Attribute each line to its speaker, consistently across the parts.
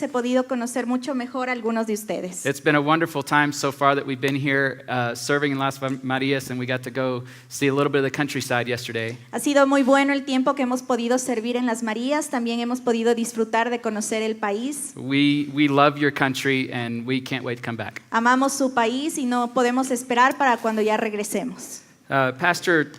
Speaker 1: he podido conocer mucho mejor a algunos de ustedes.
Speaker 2: It's been a wonderful time so far that we've been here serving in Las Marias, and we got to go see a little bit of the countryside yesterday.
Speaker 1: Ha sido muy bueno el tiempo que hemos podido servir en Las Marías. También hemos podido disfrutar de conocer el país.
Speaker 2: We love your country, and we can't wait to come back.
Speaker 1: Amamos su país y no podemos esperar para cuando ya regresemos.
Speaker 2: Pastor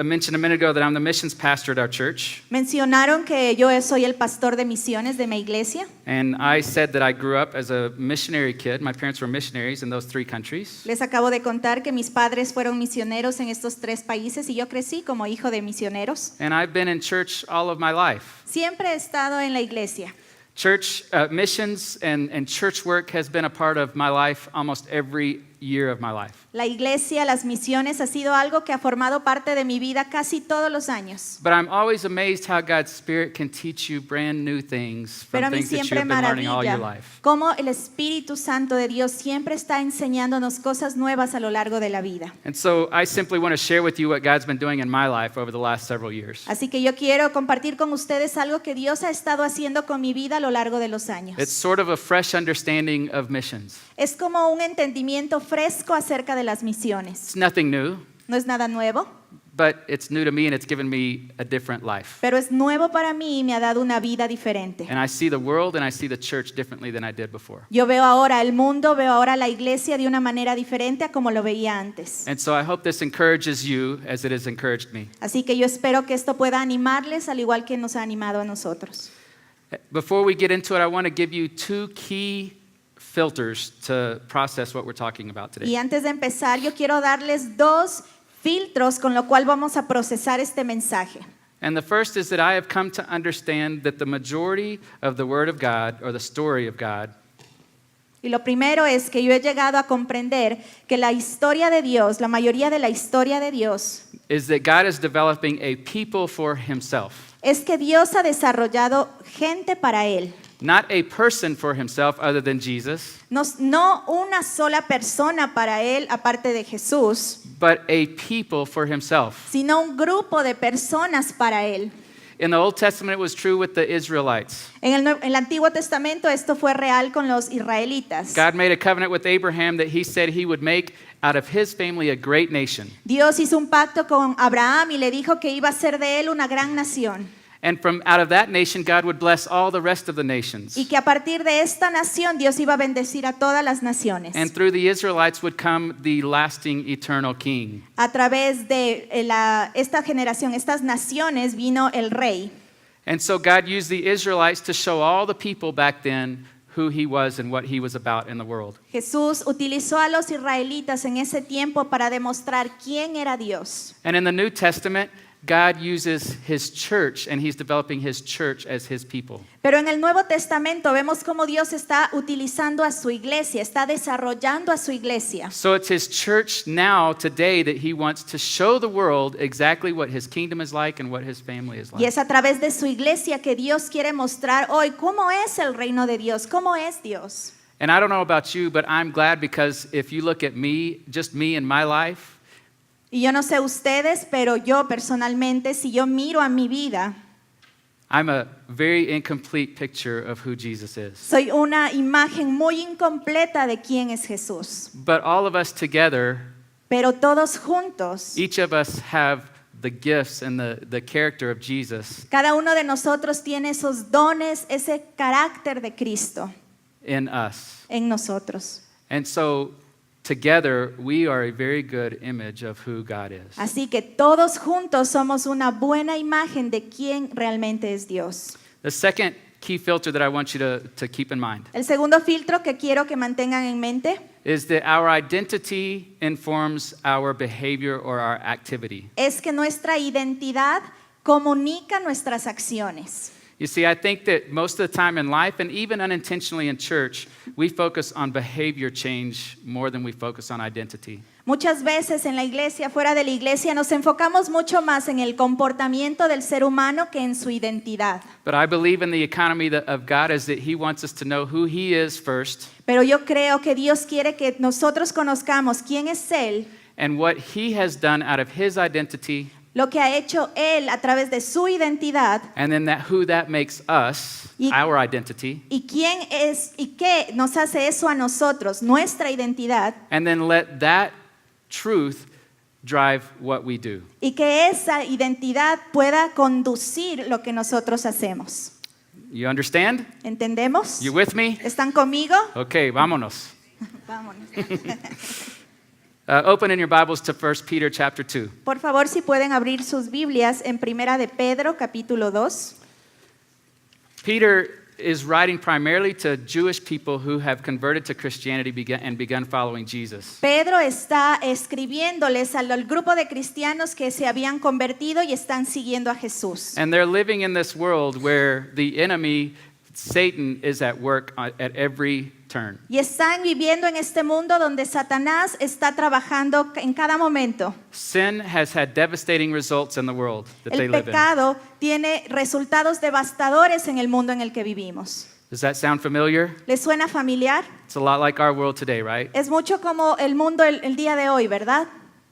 Speaker 2: mentioned a minute ago that I'm the missions pastor at our church.
Speaker 1: Mencionaron que yo soy el pastor de misiones de mi iglesia.
Speaker 2: And I said that I grew up as a missionary kid. My parents were missionaries in those 3 countries.
Speaker 1: Les acabo de contar que mis padres fueron misioneros en estos 3 países y yo crecí como hijo de misioneros.
Speaker 2: And I've been in church all of my life.
Speaker 1: Siempre he estado en la iglesia.
Speaker 2: Church missions and church work has been a part of my life almost every year of my life.
Speaker 1: La iglesia, las misiones ha sido algo que ha formado parte de mi vida casi todos los años.
Speaker 2: But I'm always amazed how God's Spirit can teach you brand new things
Speaker 1: Pero
Speaker 2: from
Speaker 1: a mí
Speaker 2: things that you
Speaker 1: siempre
Speaker 2: have been learning all your
Speaker 1: maravilla
Speaker 2: life.
Speaker 1: cómo el Espíritu Santo de Dios siempre está enseñándonos cosas nuevas a lo largo de la vida.
Speaker 2: And so I simply want to share with you what God's been doing in my life over the last several years.
Speaker 1: Así que yo quiero compartir con ustedes algo que Dios ha estado haciendo con mi vida a lo largo de los años.
Speaker 2: It's sort of a fresh understanding of missions.
Speaker 1: Es como un entendimiento fresco acerca de las misiones.
Speaker 2: It's nothing new,
Speaker 1: No es nada nuevo,
Speaker 2: but it's new to me, and it's given me a different life.
Speaker 1: pero es nuevo para mí y me ha dado una vida diferente.
Speaker 2: And I see the world and I see the church differently than I did before.
Speaker 1: Yo veo ahora el mundo, veo ahora la iglesia de una manera diferente a como lo veía antes.
Speaker 2: And so I hope this encourages you as it has encouraged me.
Speaker 1: Así que yo espero que esto pueda animarles al igual que nos ha animado a nosotros.
Speaker 2: Before we get into it, I want to give you 2 key filters to process what we're talking about
Speaker 1: Y
Speaker 2: today.
Speaker 1: antes de empezar, yo quiero darles 2 filtros con lo cual vamos a procesar este mensaje.
Speaker 2: And the first is that I have come to understand that the majority of the Word of God, or the story of God,
Speaker 1: Y lo primero es que yo he llegado a comprender que la historia de Dios, la mayoría de la historia de Dios,
Speaker 2: is that God is developing a people for Himself.
Speaker 1: es que Dios ha desarrollado gente para Él.
Speaker 2: Not a person for Himself other than Jesus,
Speaker 1: No una sola persona para Él aparte de Jesús,
Speaker 2: but a people for Himself.
Speaker 1: sino un grupo de personas para Él.
Speaker 2: In the Old Testament, it was true with the Israelites.
Speaker 1: En el Antiguo Testamento esto fue real con los israelitas.
Speaker 2: God made a covenant with Abraham that He said He would make out of his family a great nation.
Speaker 1: Dios hizo un pacto con Abraham y le dijo que iba a ser de él una gran nación.
Speaker 2: And from out of that nation, God would bless all the rest of the nations.
Speaker 1: Y que a partir de esta nación Dios iba a bendecir a todas las naciones.
Speaker 2: And through the Israelites would come the lasting, eternal king.
Speaker 1: A través de esta generación, estas naciones, vino el rey.
Speaker 2: And so God used the Israelites to show all the people back then who He was and what He was about in the world.
Speaker 1: Jesús utilizó a los israelitas en ese tiempo para demostrar quién era Dios.
Speaker 2: And in the New Testament, God uses His church, and He's developing His church as His people.
Speaker 1: Pero en el Nuevo Testamento vemos cómo Dios está utilizando a su iglesia, está desarrollando a su iglesia.
Speaker 2: So it's His church now, today, that He wants to show the world exactly what His kingdom is like and what His family is
Speaker 1: Y
Speaker 2: like.
Speaker 1: es a través de su iglesia que Dios quiere mostrar hoy cómo es el reino de Dios, cómo es Dios.
Speaker 2: And I don't know about you, but I'm glad, because if you look at me, just me in my life,
Speaker 1: Y yo no sé ustedes, pero yo personalmente, si yo miro a mi vida,
Speaker 2: I'm a very incomplete picture of who Jesus is.
Speaker 1: soy una imagen muy incompleta de quién es Jesús.
Speaker 2: But all of us together,
Speaker 1: Pero todos juntos,
Speaker 2: each of us have the gifts and the character of Jesus
Speaker 1: cada uno de nosotros tiene esos dones, ese carácter de Cristo
Speaker 2: in us.
Speaker 1: en nosotros.
Speaker 2: And so together, we are a very good image of who God is.
Speaker 1: Así que todos juntos somos una buena imagen de quién realmente es Dios.
Speaker 2: The second key filter that I want you to keep in mind
Speaker 1: El segundo filtro que quiero que mantengan en mente
Speaker 2: is that our identity informs our behavior or our activity.
Speaker 1: es que nuestra identidad comunica nuestras acciones.
Speaker 2: You see, I think that most of the time in life, and even unintentionally in church, we focus on behavior change more than we focus on identity.
Speaker 1: Muchas veces en la iglesia, fuera de la iglesia, nos enfocamos mucho más en el comportamiento del ser humano que en su identidad.
Speaker 2: But I believe in the economy of God is that He wants us to know who He is first
Speaker 1: Pero yo creo que Dios quiere que nosotros conozcamos quién es Él
Speaker 2: and what He has done out of His identity
Speaker 1: lo que ha hecho Él a través de su identidad
Speaker 2: and then who that makes us,
Speaker 1: Y-
Speaker 2: our identity,
Speaker 1: y quién es y qué nos hace eso a nosotros, nuestra identidad,
Speaker 2: and then let that truth drive what we do.
Speaker 1: y que esa identidad pueda conducir lo que nosotros hacemos.
Speaker 2: You understand?
Speaker 1: ¿Entendemos?
Speaker 2: You with me?
Speaker 1: ¿Están conmigo?
Speaker 2: Okay, vámonos.
Speaker 1: Vámonos.
Speaker 2: Open in your Bibles to 1 Peter chapter 2.
Speaker 1: Por favor, si pueden abrir sus Biblias en Primera de Pedro, capítulo 2.
Speaker 2: Peter is writing primarily to Jewish people who have converted to Christianity and begun following Jesus.
Speaker 1: Pedro está escribiéndoles al grupo de cristianos que se habían convertido y están siguiendo a Jesús.
Speaker 2: And they're living in this world where the enemy, Satan, is at work at every turn.
Speaker 1: Y están viviendo en este mundo donde Satanás está trabajando en cada momento.
Speaker 2: Sin has had devastating results in the world that they
Speaker 1: El
Speaker 2: live in.
Speaker 1: pecado tiene resultados devastadores en el mundo en el que vivimos.
Speaker 2: Does that sound familiar?
Speaker 1: ¿Les suena familiar?
Speaker 2: It's a lot like our world today, right?
Speaker 1: Es mucho como el mundo el día de hoy, ¿verdad?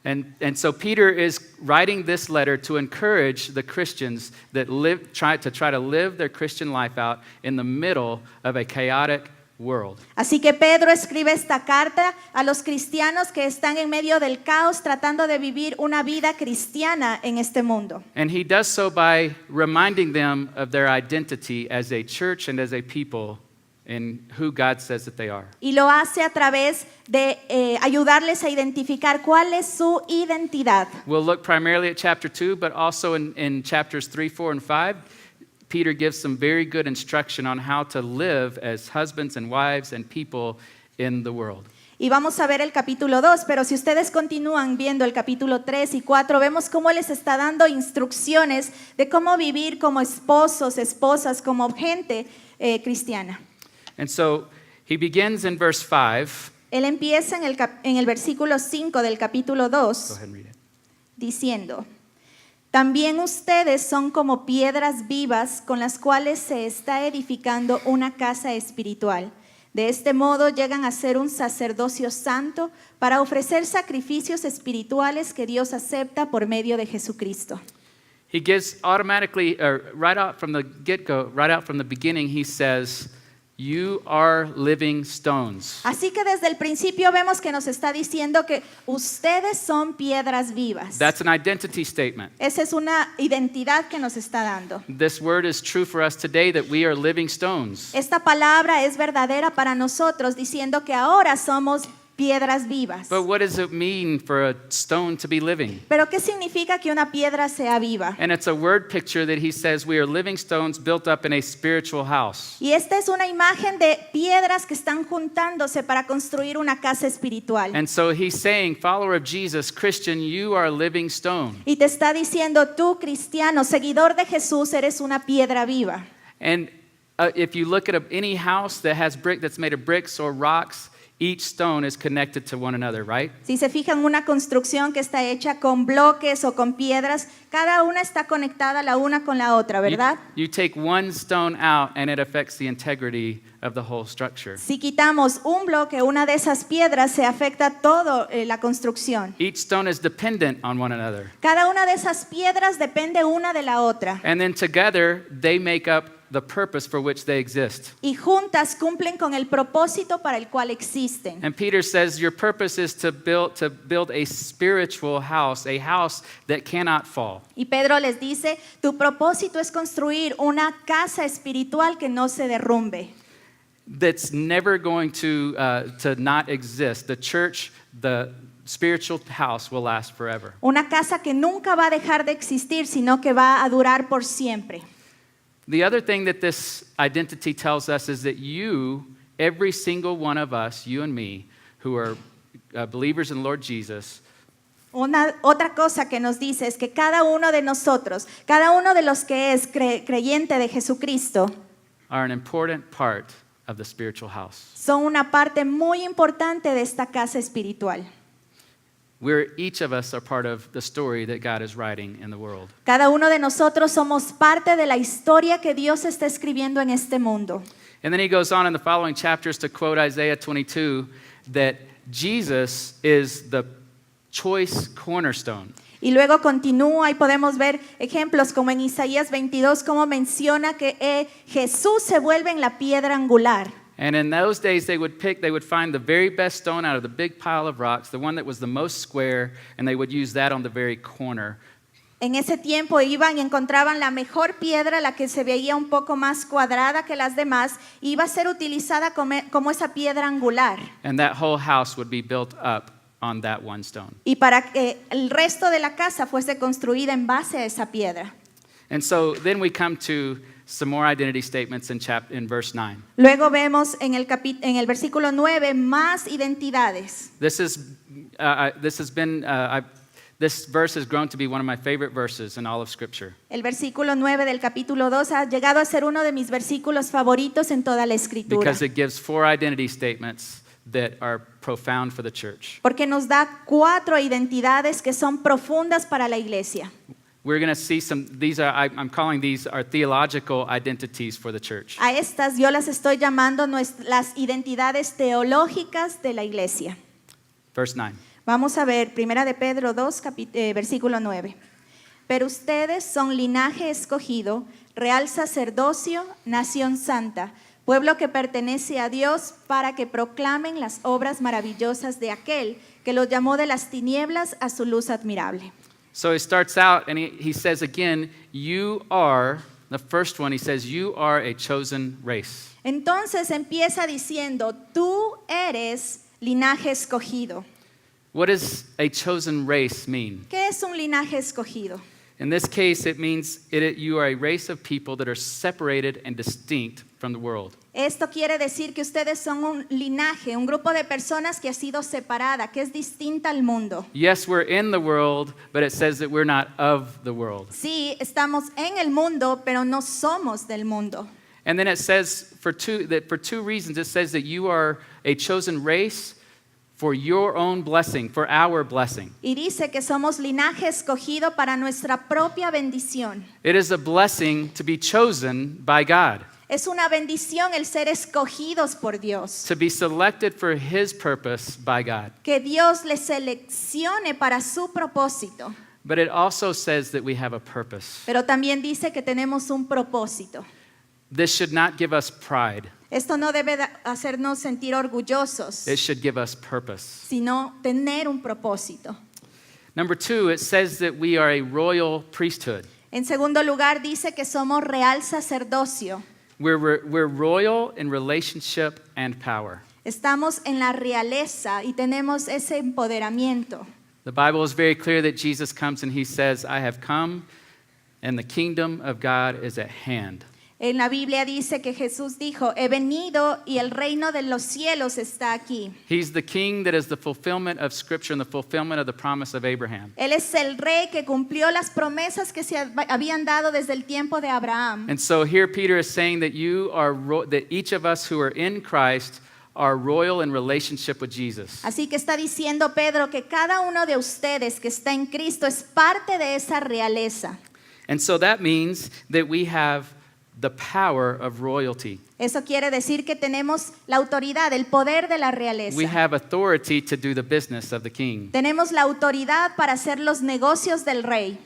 Speaker 2: And so Peter is writing this letter to encourage the Christians that try to live their Christian life out in the middle of a chaotic world.
Speaker 1: Así que Pedro escribe esta carta a los cristianos que están en medio del caos tratando de vivir una vida cristiana en este mundo.
Speaker 2: And he does so by reminding them of their identity as a church and as a people in who God says that they are.
Speaker 1: Y lo hace a través de ayudarles a identificar cuál es su identidad.
Speaker 2: We'll look primarily at chapter 2, but also in chapters 3, 4, and 5, Peter gives some very good instruction on how to live as husbands and wives and people in the world.
Speaker 1: Y vamos a ver el capítulo 2, pero si ustedes continúan viendo el capítulo 3 y 4, vemos cómo les está dando instrucciones de cómo vivir como esposos, esposas, como gente cristiana.
Speaker 2: And so he begins in verse 5.
Speaker 1: Él empieza en el versículo 5 del capítulo 2
Speaker 2: Go ahead and read it.
Speaker 1: diciendo: también ustedes son como piedras vivas con las cuales se está edificando una casa espiritual. De este modo llegan a ser un sacerdocio santo para ofrecer sacrificios espirituales que Dios acepta por medio de Jesucristo.
Speaker 2: He gives automatically, right out from the get-go, right out from the beginning, he says, you are living stones.
Speaker 1: Así que desde el principio vemos que nos está diciendo que ustedes son piedras vivas.
Speaker 2: That's an identity statement.
Speaker 1: Esa es una identidad que nos está dando.
Speaker 2: This word is true for us today that we are living stones.
Speaker 1: Esta palabra es verdadera para nosotros, diciendo que ahora somos piedras vivas.
Speaker 2: But what does it mean for a stone to be living?
Speaker 1: Pero ¿qué significa que una piedra sea viva?
Speaker 2: And it's a word picture that he says we are living stones built up in a spiritual house.
Speaker 1: Y esta es una imagen de piedras que están juntándose para construir una casa espiritual.
Speaker 2: And so he's saying, follower of Jesus, Christian, you are a living stone.
Speaker 1: Y te está diciendo, tú cristiano, seguidor de Jesús, eres una piedra viva.
Speaker 2: And if you look at any house that has that's made of bricks or rocks, each stone is connected to one another, right?
Speaker 1: Si se fijan, una construcción que está hecha con bloques o con piedras, cada una está conectada la una con la otra, ¿verdad?
Speaker 2: You take one stone out and it affects the integrity of the whole structure.
Speaker 1: Si quitamos un bloque, una de esas piedras, se afecta toda la construcción.
Speaker 2: Each stone is dependent on one another.
Speaker 1: Cada una de esas piedras depende una de la otra.
Speaker 2: And then together they make up the purpose for which they exist.
Speaker 1: Y juntas cumplen con el propósito para el cual existen.
Speaker 2: And Peter says your purpose is to build a spiritual house, a house that cannot fall.
Speaker 1: Y Pedro les dice, tu propósito es construir una casa espiritual que no se derrumbe.
Speaker 2: That's never going to not exist. The church, the spiritual house will last forever.
Speaker 1: Una casa que nunca va a dejar de existir, sino que va a durar por siempre.
Speaker 2: The other thing that this identity tells us is that every single one of us, you and me, who are believers in Lord Jesus,
Speaker 1: Otra cosa que nos dice es que cada uno de nosotros, cada uno de los que es creyente de Jesucristo,
Speaker 2: are an important part of the spiritual house.
Speaker 1: son una parte muy importante de esta casa espiritual.
Speaker 2: Each of us are part of the story that God is writing in the world.
Speaker 1: Cada uno de nosotros somos parte de la historia que Dios está escribiendo en este mundo.
Speaker 2: And then he goes on in the following chapters to quote Isaiah 22 that Jesus is the choice cornerstone.
Speaker 1: Y luego continúa y podemos ver ejemplos como en Isaías 22, como menciona que Jesús se vuelve en la piedra angular.
Speaker 2: And in those days, they would find the very best stone out of the big pile of rocks, the one that was the most square, and they would use that on the very corner.
Speaker 1: En ese tiempo iban y encontraban la mejor piedra, la que se veía un poco más cuadrada que las demás, y iba a ser utilizada como esa piedra angular.
Speaker 2: And that whole house would be built up on that one stone.
Speaker 1: Y para que el resto de la casa fuese construida en base a esa piedra.
Speaker 2: And so then we come to some more identity statements in verse 9.
Speaker 1: Luego vemos en el versículo 9 más identidades.
Speaker 2: This verse has grown to be one of my favorite verses in all of Scripture.
Speaker 1: El versículo 9 del capítulo 2 ha llegado a ser uno de mis versículos favoritos en toda la Escritura.
Speaker 2: Because it gives 4 identity statements that are profound for the church.
Speaker 1: Porque nos da 4 identidades que son profundas para la iglesia.
Speaker 2: We're going to see I'm calling these our theological identities for the church.
Speaker 1: A estas yo las estoy llamando las identidades teológicas de la iglesia.
Speaker 2: Verse 9.
Speaker 1: Vamos a ver, 1 de Pedro 2, versículo 9. Pero ustedes son linaje escogido, real sacerdocio, nación santa, pueblo que pertenece a Dios, para que proclamen las obras maravillosas de aquel que los llamó de las tinieblas a su luz admirable.
Speaker 2: So he starts out and he says again, you are, the first one, he says, you are a chosen race.
Speaker 1: Entonces empieza diciendo, tú eres linaje escogido.
Speaker 2: What does a chosen race mean?
Speaker 1: ¿Qué es un linaje escogido?
Speaker 2: In this case, it means you are a race of people that are separated and distinct from the world.
Speaker 1: Esto quiere decir que ustedes son un linaje, un grupo de personas que ha sido separada, que es distinta al mundo.
Speaker 2: Yes, we're in the world, but it says that we're not of the world.
Speaker 1: Sí, estamos en el mundo, pero no somos del mundo.
Speaker 2: And then it says for two reasons, it says that you are a chosen race for your own blessing, for our blessing.
Speaker 1: Y dice que somos linaje escogido para nuestra propia bendición.
Speaker 2: It is a blessing to be chosen by God.
Speaker 1: Es una bendición el ser escogidos por Dios.
Speaker 2: To be selected for His purpose by God.
Speaker 1: Que Dios les seleccione para su propósito.
Speaker 2: But it also says that we have a purpose.
Speaker 1: Pero también dice que tenemos un propósito.
Speaker 2: This should not give us pride.
Speaker 1: Esto no debe hacernos sentir orgullosos,
Speaker 2: It should give us purpose.
Speaker 1: sino tener un propósito.
Speaker 2: Number 2, it says that we are a royal priesthood.
Speaker 1: En segundo lugar, dice que somos real sacerdocio.
Speaker 2: We're royal in relationship and power.
Speaker 1: Estamos en la realeza y tenemos ese empoderamiento.
Speaker 2: The Bible is very clear that Jesus comes and He says, I have come and the kingdom of God is at hand.
Speaker 1: En la Biblia dice que Jesús dijo, he venido y el reino de los cielos está aquí.
Speaker 2: He's the king that is the fulfillment of Scripture and the fulfillment of the promise of Abraham.
Speaker 1: Él es el rey que cumplió las promesas que se habían dado desde el tiempo de Abraham.
Speaker 2: And so here Peter is saying that that each of us who are in Christ are royal in relationship with Jesus.
Speaker 1: Así que está diciendo Pedro que cada uno de ustedes que está en Cristo es parte de esa realeza.
Speaker 2: And so that means that we have the power of royalty.
Speaker 1: Eso quiere decir que tenemos la autoridad, el poder de la realeza.
Speaker 2: We have authority to do the business of the king.
Speaker 1: Tenemos la autoridad para hacer los negocios del rey.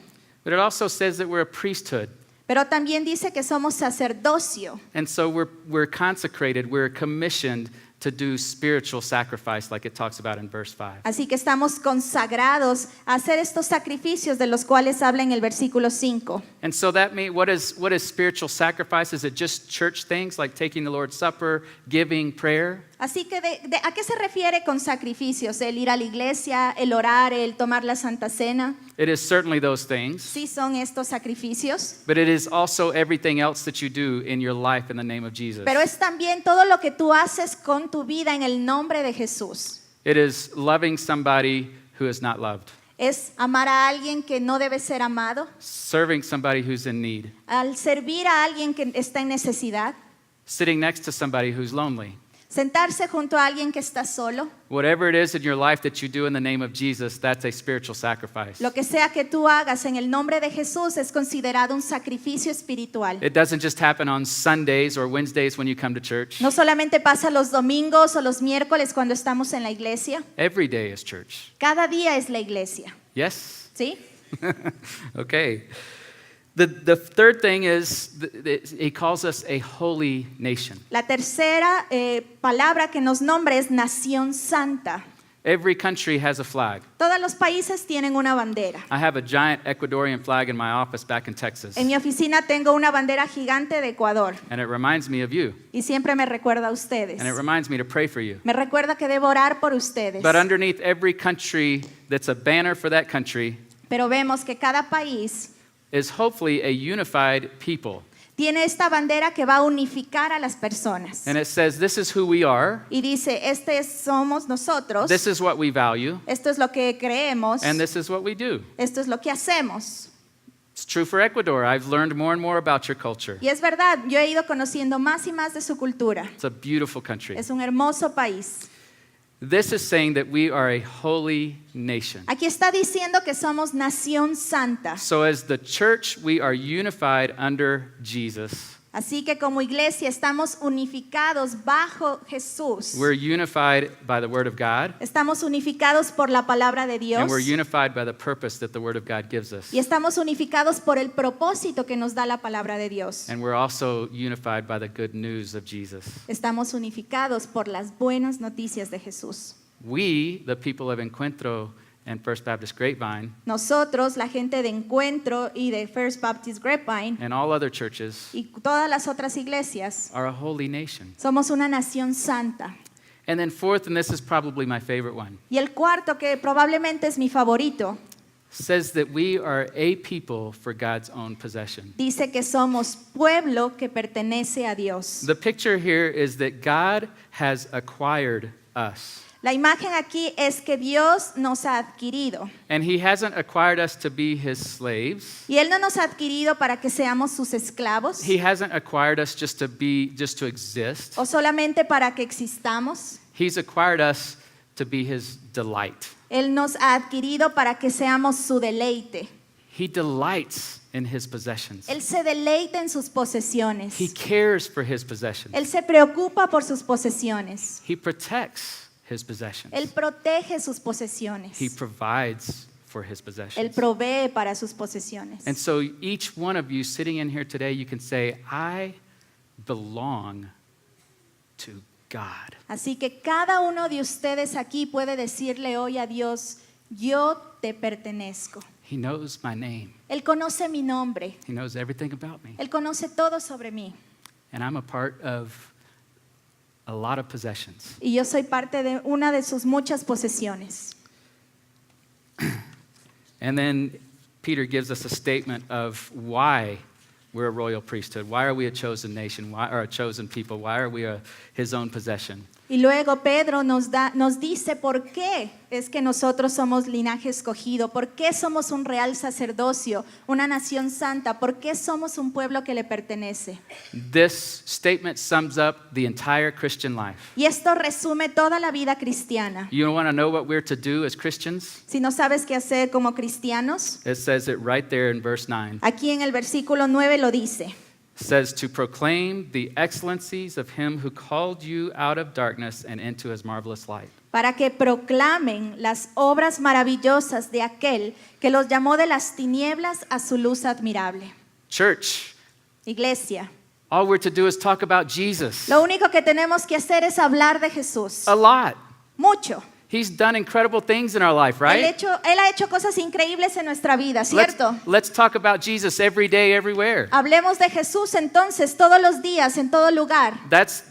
Speaker 2: But it also says that we're a priesthood.
Speaker 1: Pero también dice que somos sacerdocio.
Speaker 2: And so we're consecrated, we're commissioned to do spiritual sacrifice like it talks about in verse 5.
Speaker 1: Así que estamos consagrados a hacer estos sacrificios de los cuales habla en el versículo 5.
Speaker 2: And so that means what is spiritual sacrifice? Is it just church things like taking the Lord's Supper, giving, prayer?
Speaker 1: Así que ¿a qué se refiere con sacrificios? ¿El ir a la iglesia, el orar, el tomar la Santa Cena?
Speaker 2: It is certainly those things.
Speaker 1: Sí son estos sacrificios.
Speaker 2: But it is also everything else that you do in your life in the name of Jesus.
Speaker 1: Pero es también todo lo que tú haces con tu vida en el nombre de Jesús.
Speaker 2: It is loving somebody who is not loved.
Speaker 1: Es amar a alguien que no debe ser amado.
Speaker 2: Serving somebody who's in need.
Speaker 1: Al servir a alguien que está en necesidad.
Speaker 2: Sitting next to somebody who's lonely.
Speaker 1: Sentarse junto a alguien que está solo.
Speaker 2: Whatever it is in your life that you do in the name of Jesus, that's a spiritual sacrifice.
Speaker 1: Lo que sea que tú hagas en el nombre de Jesús es considerado un sacrificio espiritual.
Speaker 2: It doesn't just happen on Sundays or Wednesdays when you come to church.
Speaker 1: No solamente pasa los domingos o los miércoles cuando estamos en la iglesia.
Speaker 2: Every day is church.
Speaker 1: Cada día es la iglesia.
Speaker 2: Yes?
Speaker 1: ¿Sí?
Speaker 2: Okay. The third thing is he calls us a holy nation.
Speaker 1: La tercera palabra que nos nombra es nación santa.
Speaker 2: Every country has a flag.
Speaker 1: Todos los países tienen una bandera.
Speaker 2: I have a giant Ecuadorian flag in my office back in Texas,
Speaker 1: En mi oficina tengo una bandera gigante de Ecuador
Speaker 2: and it reminds me of you,
Speaker 1: y siempre me recuerda a ustedes.
Speaker 2: and it reminds me to pray for you.
Speaker 1: Me recuerda que debo orar por ustedes.
Speaker 2: But underneath every country that's a banner for that country
Speaker 1: Pero vemos que cada país
Speaker 2: is hopefully a unified people.
Speaker 1: tiene esta bandera que va a unificar a las personas.
Speaker 2: And it says, this is who we are,
Speaker 1: Y dice, somos nosotros,
Speaker 2: this is what we value,
Speaker 1: esto es lo que creemos,
Speaker 2: and this is what we do.
Speaker 1: esto es lo que hacemos.
Speaker 2: It's true for Ecuador. I've learned more and more about your culture.
Speaker 1: Y es verdad, yo he ido conociendo más y más de su cultura.
Speaker 2: It's a beautiful country.
Speaker 1: Es un hermoso país.
Speaker 2: This is saying that we are a holy nation.
Speaker 1: Aquí está diciendo que somos nación santa.
Speaker 2: So as the church, we are unified under Jesus.
Speaker 1: Así que como iglesia estamos unificados bajo Jesús.
Speaker 2: We're unified by the Word of God,
Speaker 1: Estamos unificados por la palabra de Dios.
Speaker 2: and we're unified by the purpose that the Word of God gives us.
Speaker 1: Y estamos unificados por el propósito que nos da la palabra de Dios.
Speaker 2: And we're also unified by the good news of Jesus.
Speaker 1: Estamos unificados por las buenas noticias de Jesús.
Speaker 2: We, the people of Encuentro and First Baptist Grapevine,
Speaker 1: Nosotros, la gente de Encuentro y de First Baptist Grapevine
Speaker 2: and all other churches,
Speaker 1: y todas las otras iglesias,
Speaker 2: are a holy nation.
Speaker 1: somos una nación santa.
Speaker 2: And then fourth, and this is probably my favorite one,
Speaker 1: Y el cuarto, que probablemente es mi favorito,
Speaker 2: says that we are a people for God's own possession.
Speaker 1: dice que somos pueblo que pertenece a Dios.
Speaker 2: The picture here is that God has acquired us.
Speaker 1: La imagen aquí es que Dios nos ha adquirido.
Speaker 2: And he hasn't acquired us to be his slaves.
Speaker 1: Y Él no nos ha adquirido para que seamos sus esclavos
Speaker 2: He hasn't acquired us just to exist.
Speaker 1: o solamente para que existamos.
Speaker 2: He's acquired us to be his delight.
Speaker 1: Él nos ha adquirido para que seamos su deleite.
Speaker 2: He delights in his possessions.
Speaker 1: Él se deleita en sus posesiones.
Speaker 2: He cares for his possessions.
Speaker 1: Él se preocupa por sus posesiones.
Speaker 2: He protects his possessions.
Speaker 1: Él protege sus posesiones.
Speaker 2: He provides for his
Speaker 1: Él
Speaker 2: possessions.
Speaker 1: provee para sus posesiones.
Speaker 2: And so each one of you sitting in here today, you can say, I belong to God.
Speaker 1: Así que cada uno de ustedes aquí puede decirle hoy a Dios, yo te pertenezco.
Speaker 2: He knows my name.
Speaker 1: Él conoce mi nombre.
Speaker 2: He knows everything about me.
Speaker 1: Él conoce todo sobre mí.
Speaker 2: And I'm a part of a lot of possessions.
Speaker 1: Y yo soy parte de una de sus muchas posesiones.
Speaker 2: And then Peter gives us a statement of why we're a royal priesthood. Why are we a chosen nation? Why are a chosen people? Why are we his own possession?
Speaker 1: Y luego Pedro nos dice por qué es que nosotros somos linaje escogido, por qué somos un real sacerdocio, una nación santa, por qué somos un pueblo que le pertenece.
Speaker 2: This statement sums up the entire Christian life.
Speaker 1: Y esto resume toda la vida cristiana.
Speaker 2: You want to know what we're to do as Christians?
Speaker 1: Si no sabes qué hacer como cristianos,
Speaker 2: It says it right there in verse 9.
Speaker 1: aquí en el versículo 9 lo dice.
Speaker 2: Says to proclaim the excellencies of him who called you out of darkness and into his marvelous light.
Speaker 1: Para que proclamen las obras maravillosas de aquel que los llamó de las tinieblas a su luz admirable.
Speaker 2: Church,
Speaker 1: Iglesia,
Speaker 2: all we're to do is talk about Jesus.
Speaker 1: lo único que tenemos que hacer es hablar de Jesús.
Speaker 2: A lot.
Speaker 1: Mucho.
Speaker 2: He's done incredible things in our life, right?
Speaker 1: Él ha hecho cosas increíbles en nuestra vida, ¿cierto?
Speaker 2: Let's talk about Jesus every day, everywhere.
Speaker 1: Hablemos de Jesús entonces todos los días, en todo lugar.
Speaker 2: That's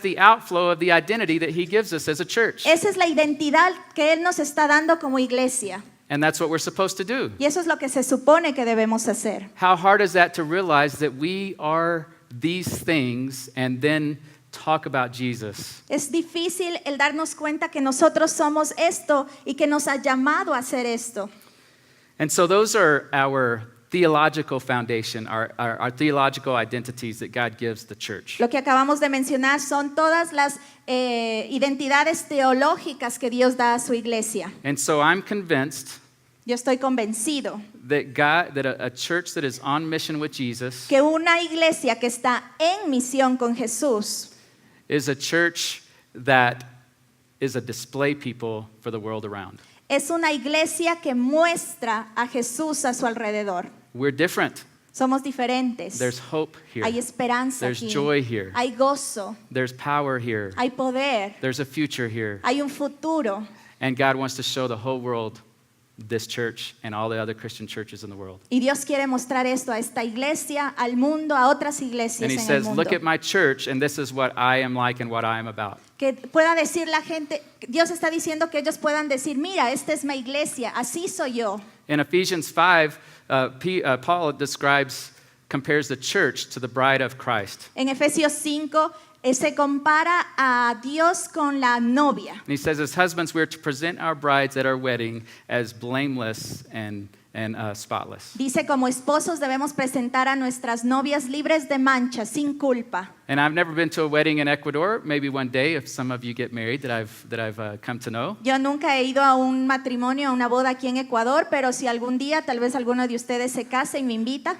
Speaker 2: the outflow of the identity that he gives us as a church.
Speaker 1: Esa es la identidad que Él nos está dando como iglesia.
Speaker 2: And that's what we're supposed to do.
Speaker 1: Y eso es lo que se supone que debemos hacer.
Speaker 2: How hard is that to realize that we are these things and then talk about Jesus?
Speaker 1: Es difícil el darnos cuenta que nosotros somos esto y que nos ha llamado a hacer esto.
Speaker 2: And so those are our theological foundation, our theological identities that God gives the church.
Speaker 1: Lo que acabamos de mencionar son todas las identidades teológicas que Dios da a su iglesia.
Speaker 2: And so I'm convinced
Speaker 1: Yo estoy convencido
Speaker 2: that a church that is on mission with Jesus
Speaker 1: que una iglesia que está en misión con Jesús
Speaker 2: is a church that is a display people for the world around.
Speaker 1: es una iglesia que muestra a Jesús a su alrededor.
Speaker 2: We're different.
Speaker 1: Somos diferentes.
Speaker 2: There's hope here.
Speaker 1: Hay esperanza
Speaker 2: There's
Speaker 1: aquí.
Speaker 2: joy here.
Speaker 1: Hay gozo.
Speaker 2: There's power here.
Speaker 1: Hay poder.
Speaker 2: There's a future here.
Speaker 1: Hay un futuro.
Speaker 2: And God wants to show the whole world this church and all the other Christian churches in the world.
Speaker 1: Y Dios quiere mostrar esto a esta iglesia, al mundo, a otras iglesias
Speaker 2: And he
Speaker 1: en el
Speaker 2: says,
Speaker 1: mundo.
Speaker 2: look at my church, and this is what I am like and what I am about.
Speaker 1: Que pueda decir la gente, Dios está diciendo que ellos puedan decir, mira, esta es mi iglesia, así soy yo.
Speaker 2: In Ephesians 5, Paul compares the church to the bride of Christ.
Speaker 1: En Efesios 5 se compara a Dios con la novia.
Speaker 2: And he says, as husbands, we're to present our brides at our wedding as blameless and spotless.
Speaker 1: Dice, como esposos debemos presentar a nuestras novias libres de mancha, sin culpa.
Speaker 2: And I've never been to a wedding in Ecuador. Maybe one day, if some of you get married, that I've come to know.
Speaker 1: Yo nunca he ido a un matrimonio, a una boda aquí en Ecuador, pero si algún día tal vez alguno de ustedes se case y me invita.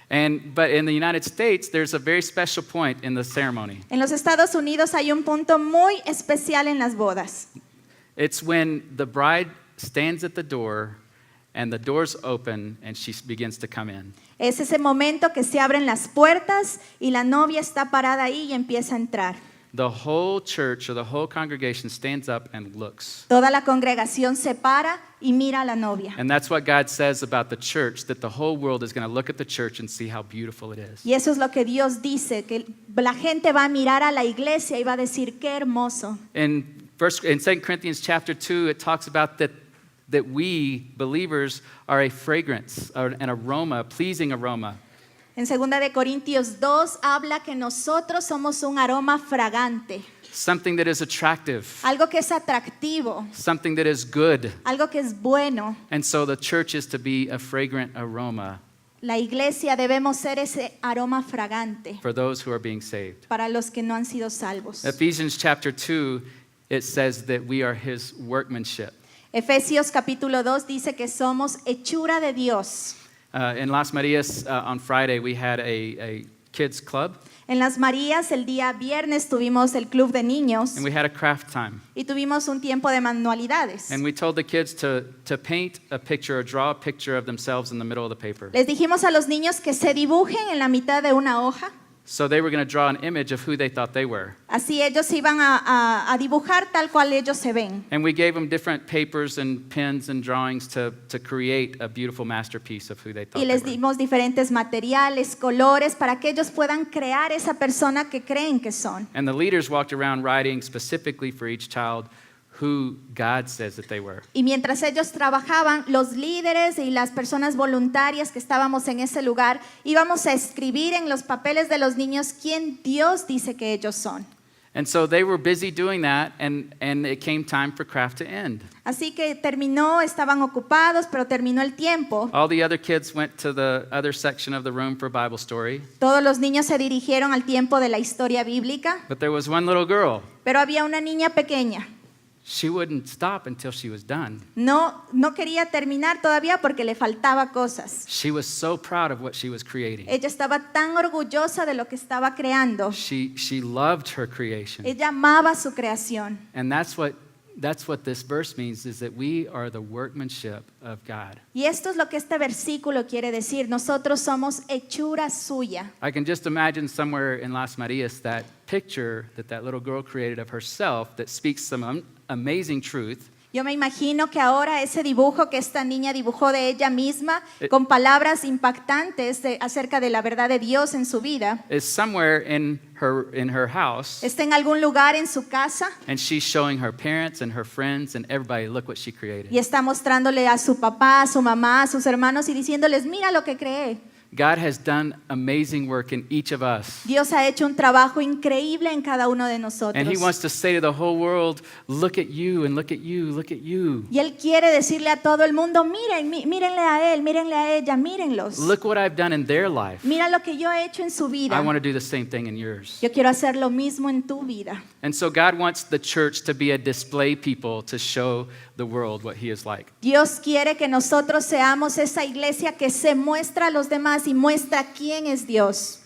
Speaker 2: But in the United States, there's a very special point in the ceremony.
Speaker 1: En los Estados Unidos hay un punto muy especial en las bodas.
Speaker 2: It's when the bride stands at the door and the doors open and she begins to come in.
Speaker 1: Es ese momento que se abren las puertas y la novia está parada ahí y empieza a entrar.
Speaker 2: The whole church or the whole congregation stands up and looks.
Speaker 1: Toda la congregación se para y mira a la novia.
Speaker 2: And that's what God says about the church, that the whole world is going to look at the church and see how beautiful it is.
Speaker 1: Y eso es lo que Dios dice, que la gente va a mirar a la iglesia y va a decir, qué hermoso.
Speaker 2: In 2 Corinthians chapter 2, it talks about that we, believers, are a fragrance, or an aroma, a pleasing aroma.
Speaker 1: En 2 de Corintios 2 habla que nosotros somos un aroma fragante,
Speaker 2: Something that is attractive,
Speaker 1: algo que es atractivo,
Speaker 2: something that is good.
Speaker 1: algo que es bueno.
Speaker 2: And so the church is to be a fragrant aroma
Speaker 1: La iglesia debemos ser ese aroma fragante
Speaker 2: for those who are being saved.
Speaker 1: para los que no han sido salvos.
Speaker 2: Ephesians chapter 2, it says that we are his workmanship.
Speaker 1: Efesios capítulo 2 dice que somos hechura de Dios.
Speaker 2: In Las Marias on Friday, we had a kids club,
Speaker 1: En Las Marías el día viernes tuvimos el club de niños
Speaker 2: and we had a craft time.
Speaker 1: y tuvimos un tiempo de manualidades.
Speaker 2: And we told the kids to paint a picture or draw a picture of themselves in the middle of the paper.
Speaker 1: Les dijimos a los niños que se dibujen en la mitad de una hoja.
Speaker 2: So they were going to draw an image of who they thought they were.
Speaker 1: Así ellos iban a dibujar tal cual ellos se ven.
Speaker 2: And we gave them different papers and pens and drawings to create a beautiful masterpiece of who they thought
Speaker 1: Y
Speaker 2: they
Speaker 1: les
Speaker 2: were.
Speaker 1: dimos diferentes materiales, colores, para que ellos puedan crear esa persona que creen que son.
Speaker 2: And the leaders walked around writing specifically for each child who God says that they were.
Speaker 1: Y mientras ellos trabajaban, los líderes y las personas voluntarias que estábamos en ese lugar, íbamos a escribir en los papeles de los niños quién Dios dice que ellos son.
Speaker 2: And so they were busy doing that, and it came time for craft to end.
Speaker 1: Así que terminó, estaban ocupados, pero terminó el tiempo.
Speaker 2: All the other kids went to the other section of the room for Bible story,
Speaker 1: Todos los niños se dirigieron al tiempo de la historia bíblica,
Speaker 2: but there was one little girl.
Speaker 1: pero había una niña pequeña.
Speaker 2: She wouldn't stop until she was done.
Speaker 1: No quería terminar todavía porque le faltaba cosas.
Speaker 2: She was so proud of what she was creating.
Speaker 1: Ella estaba tan orgullosa de lo que estaba creando.
Speaker 2: She loved her creation.
Speaker 1: Ella amaba su creación.
Speaker 2: And that's what this verse means, is that we are the workmanship of God.
Speaker 1: Y esto es lo que este versículo quiere decir. Nosotros somos hechura suya.
Speaker 2: I can just imagine somewhere in Las Marias that picture that little girl created of herself that speaks some amazing truth.
Speaker 1: Yo me imagino que ahora ese dibujo que esta niña dibujó de ella misma, con palabras impactantes acerca de la verdad de Dios en su vida,
Speaker 2: Is somewhere in her house,
Speaker 1: está en algún lugar en su casa
Speaker 2: and she's showing her parents and her friends and everybody, look what she
Speaker 1: y
Speaker 2: created.
Speaker 1: está mostrándole a su papá, a su mamá, a sus hermanos y diciéndoles, mira lo que creé.
Speaker 2: God has done amazing work in each of us.
Speaker 1: Dios ha hecho un trabajo increíble en cada uno de nosotros.
Speaker 2: And he wants to say to the whole world, look at you and look at you, look at you.
Speaker 1: Y Él quiere decirle a todo el mundo, miren, mírenle a Él, mírenle a ella, mírenlos.
Speaker 2: Look what I've done in their life.
Speaker 1: Mira lo que yo he hecho en su
Speaker 2: I
Speaker 1: vida.
Speaker 2: want to do the same thing in yours.
Speaker 1: Yo quiero hacer lo mismo en tu vida.
Speaker 2: And so God wants the church to be a display people to show the world what he is like.
Speaker 1: Dios quiere que nosotros seamos esa iglesia que se muestra a los demás y muestra quién es Dios.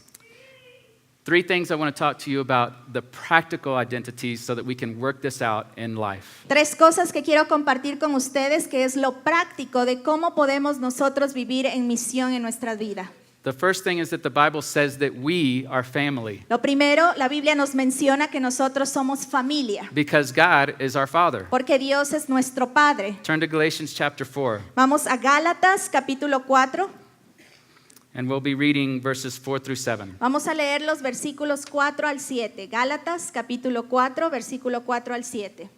Speaker 2: 3 things I want to talk to you about the practical identities so that we can work this out in life.
Speaker 1: 3 cosas que quiero compartir con ustedes, que es lo práctico de cómo podemos nosotros vivir en misión en nuestra vida.
Speaker 2: The first thing is that the Bible says that we are family
Speaker 1: Lo primero, la Biblia nos menciona que nosotros somos familia,
Speaker 2: because God is our Father.
Speaker 1: porque Dios es nuestro Padre.
Speaker 2: Turn to Galatians chapter 4,
Speaker 1: Vamos a Gálatas capítulo 4.
Speaker 2: and we'll be reading verses 4 through 7.
Speaker 1: Vamos a leer los versículos 4 al 7. Gálatas capítulo 4, versículo 4 al 7.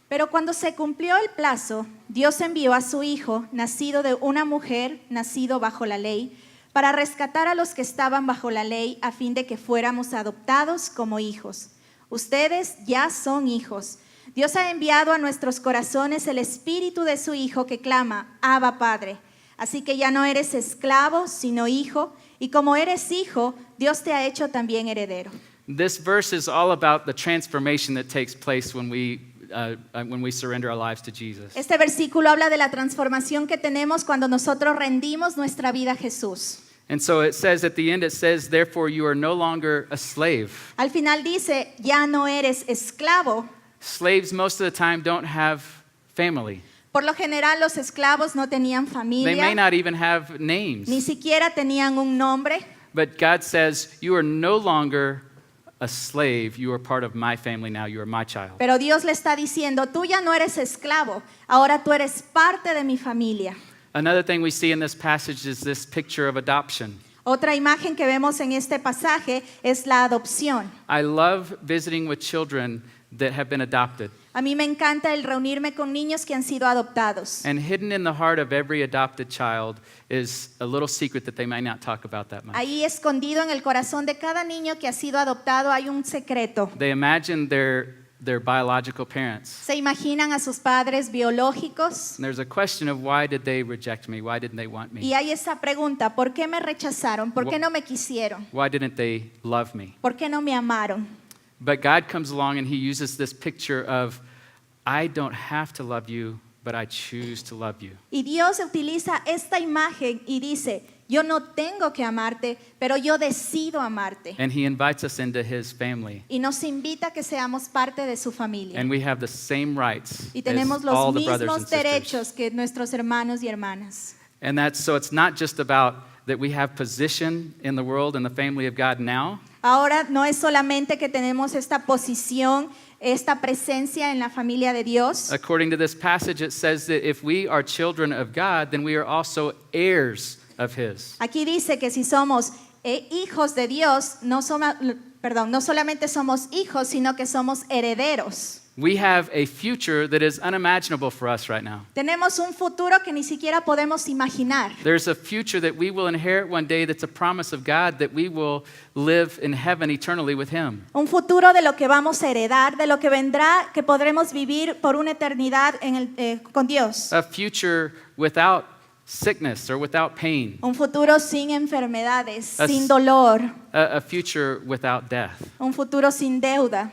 Speaker 1: Pero cuando se cumplió el plazo, Dios envió a su Hijo, nacido de una mujer, nacido bajo la ley, para rescatar a los que estaban bajo la ley, a fin de que fuéramos adoptados como hijos. Ustedes ya son hijos. Dios ha enviado a nuestros corazones el espíritu de su Hijo que clama, Abba, Padre. Así que ya no eres esclavo, sino hijo, y como eres hijo, Dios te ha hecho también heredero.
Speaker 2: This verse is all about the transformation that takes place when we surrender our lives to Jesus.
Speaker 1: Este versículo habla de la transformación que tenemos cuando nosotros rendimos nuestra vida a Jesús.
Speaker 2: And so it says at the end, it says, therefore you are no longer a slave.
Speaker 1: Al final dice, ya no eres esclavo.
Speaker 2: Slaves most of the time don't have family.
Speaker 1: Por lo general los esclavos no tenían
Speaker 2: They may
Speaker 1: familia,
Speaker 2: not even have names.
Speaker 1: ni siquiera tenían un nombre.
Speaker 2: But God says, you are no longer a slave. You are part of my family now. You are my child.
Speaker 1: Pero Dios le está diciendo, tú ya no eres esclavo, ahora tú eres parte de mi familia.
Speaker 2: Another thing we see in this passage is this picture of adoption.
Speaker 1: Otra imagen que vemos en este pasaje es la adopción.
Speaker 2: I love visiting with children that have been adopted.
Speaker 1: A mí me encanta el reunirme con niños que han sido adoptados.
Speaker 2: And hidden in the heart of every adopted child is a little secret that they might not talk about that much.
Speaker 1: Ahí escondido en el corazón de cada niño que ha sido adoptado hay un secreto.
Speaker 2: They imagine their biological parents.
Speaker 1: Se imaginan a sus padres biológicos
Speaker 2: And there's a question of why did they reject me? Why didn't they want me?
Speaker 1: y hay esa pregunta, ¿por qué me rechazaron? ¿Por qué no me quisieron?
Speaker 2: Why didn't they love me?
Speaker 1: ¿Por qué no me amaron?
Speaker 2: But God comes along and he uses this picture of, I don't have to love you, but I choose to love you.
Speaker 1: Y Dios utiliza esta imagen y dice, yo no tengo que amarte, pero yo decido amarte.
Speaker 2: And he invites us into his family.
Speaker 1: Y nos invita a que seamos parte de su familia.
Speaker 2: And we have the same rights
Speaker 1: Y tenemos
Speaker 2: as all
Speaker 1: los
Speaker 2: the brothers and
Speaker 1: mismos
Speaker 2: sisters.
Speaker 1: derechos que nuestros hermanos y hermanas.
Speaker 2: And so it's not just about that we have position in the world and the family of God now,
Speaker 1: Ahora no es solamente que tenemos esta posición, esta presencia en la familia de Dios.
Speaker 2: according to this passage, it says that if we are children of God, then we are also heirs of his.
Speaker 1: Aquí dice que si somos hijos de Dios, no solamente somos hijos, sino que somos herederos.
Speaker 2: We have a future that is unimaginable for us right now.
Speaker 1: Tenemos un futuro que ni siquiera podemos imaginar.
Speaker 2: There's a future that we will inherit one day that's a promise of God that we will live in heaven eternally with him.
Speaker 1: Un futuro de lo que vamos a heredar, de lo que vendrá, que podremos vivir por una eternidad con Dios.
Speaker 2: A future without sickness or without pain.
Speaker 1: Un futuro sin enfermedades,
Speaker 2: As-
Speaker 1: sin dolor,
Speaker 2: A future without death.
Speaker 1: un futuro sin deuda.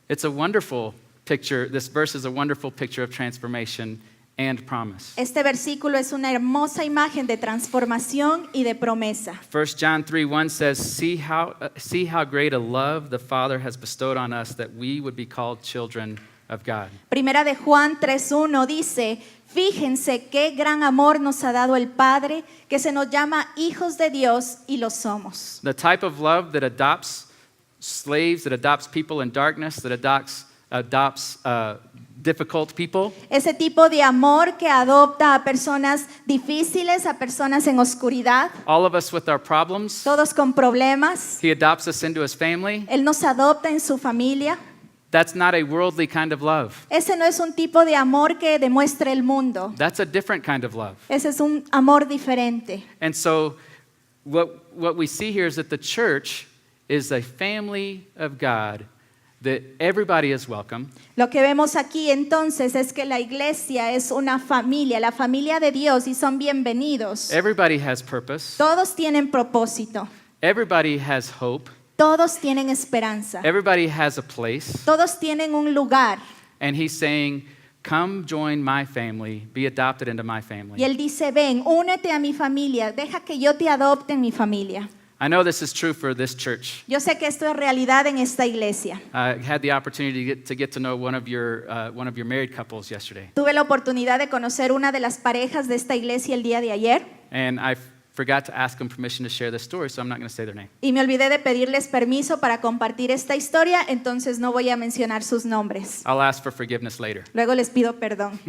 Speaker 2: It's a wonderful picture. This verse is a wonderful picture of transformation and promise.
Speaker 1: Este versículo es una hermosa imagen de transformación y de promesa.
Speaker 2: 1 John 3:1 says, see how great a love the Father has bestowed on us that we would be called children of God.
Speaker 1: Primera de Juan 3:1 dice, fíjense qué gran amor nos ha dado el Padre, que se nos llama hijos de Dios y lo somos.
Speaker 2: The type of love that adopts slaves, that adopts people in darkness, that adopts difficult people,
Speaker 1: Ese tipo de amor que adopta a personas difíciles, a personas en oscuridad,
Speaker 2: all of us with our problems.
Speaker 1: todos con problemas.
Speaker 2: He adopts us into his family.
Speaker 1: Él nos adopta en su familia.
Speaker 2: That's not a worldly kind of love.
Speaker 1: Ese no es un tipo de amor que demuestre el mundo.
Speaker 2: That's a different kind of love.
Speaker 1: Ese es un amor diferente.
Speaker 2: And so what we see here is that the church is a family of God, that everybody is welcome.
Speaker 1: Lo que vemos aquí entonces es que la iglesia es una familia, la familia de Dios, y son bienvenidos.
Speaker 2: Everybody has purpose.
Speaker 1: Todos tienen propósito,
Speaker 2: Everybody has hope.
Speaker 1: todos tienen esperanza,
Speaker 2: Everybody has a place.
Speaker 1: todos tienen un lugar.
Speaker 2: And he's saying, come join my family, be adopted into my
Speaker 1: Y
Speaker 2: family.
Speaker 1: Él dice, ven, únete a mi familia, deja que yo te adopte en mi familia.
Speaker 2: I know this is true for this church.
Speaker 1: Yo sé que esto es realidad en esta iglesia.
Speaker 2: I had the opportunity to get to know one of your married couples yesterday,
Speaker 1: Tuve la oportunidad de conocer una de las parejas de esta iglesia el día de ayer
Speaker 2: and I forgot to ask them permission to share this story, so I'm not going to say their name.
Speaker 1: y me olvidé de pedirles permiso para compartir esta historia, entonces no voy a mencionar sus nombres.
Speaker 2: I'll ask for forgiveness later.
Speaker 1: Luego les pido perdón.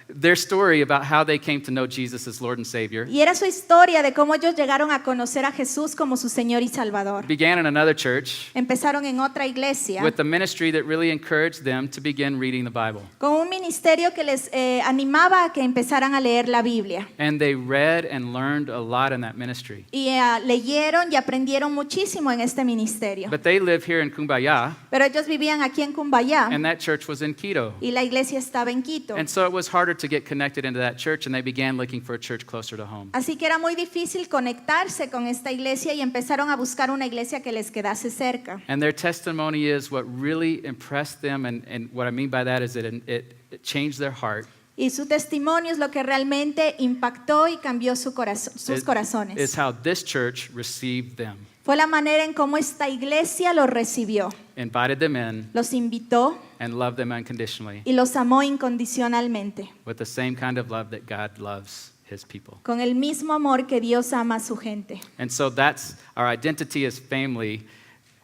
Speaker 2: Their story about how they came to know Jesus as Lord and Savior
Speaker 1: Y era su historia de cómo ellos llegaron a conocer a Jesús como su Señor y Salvador.
Speaker 2: began in another church
Speaker 1: Empezaron en otra iglesia
Speaker 2: with a ministry that really encouraged them to begin reading the Bible.
Speaker 1: con un ministerio que les animaba a que empezaran a leer la Biblia.
Speaker 2: And they read and learned a lot in that ministry.
Speaker 1: Y leyeron y aprendieron muchísimo en este ministerio.
Speaker 2: But they live here in Kumbaya,
Speaker 1: Pero ellos vivían aquí en Cumbayá
Speaker 2: and that church was in Quito.
Speaker 1: y la iglesia estaba en Quito.
Speaker 2: And so it was harder to get connected into that church, and they began looking for a church closer to home.
Speaker 1: Así que era muy difícil conectarse con esta iglesia y empezaron a buscar una iglesia que les quedase cerca.
Speaker 2: And their testimony is what really impressed them, and what I mean by that is that it changed their heart.
Speaker 1: Y su testimonio es lo que realmente impactó y cambió sus corazones.
Speaker 2: Is how this church received them,
Speaker 1: Fue la manera en cómo esta iglesia los recibió,
Speaker 2: invited them in,
Speaker 1: los invitó
Speaker 2: and loved them unconditionally
Speaker 1: y los amó incondicionalmente,
Speaker 2: with the same kind of love that God loves his people.
Speaker 1: con el mismo amor que Dios ama a su gente.
Speaker 2: And so that's our identity as family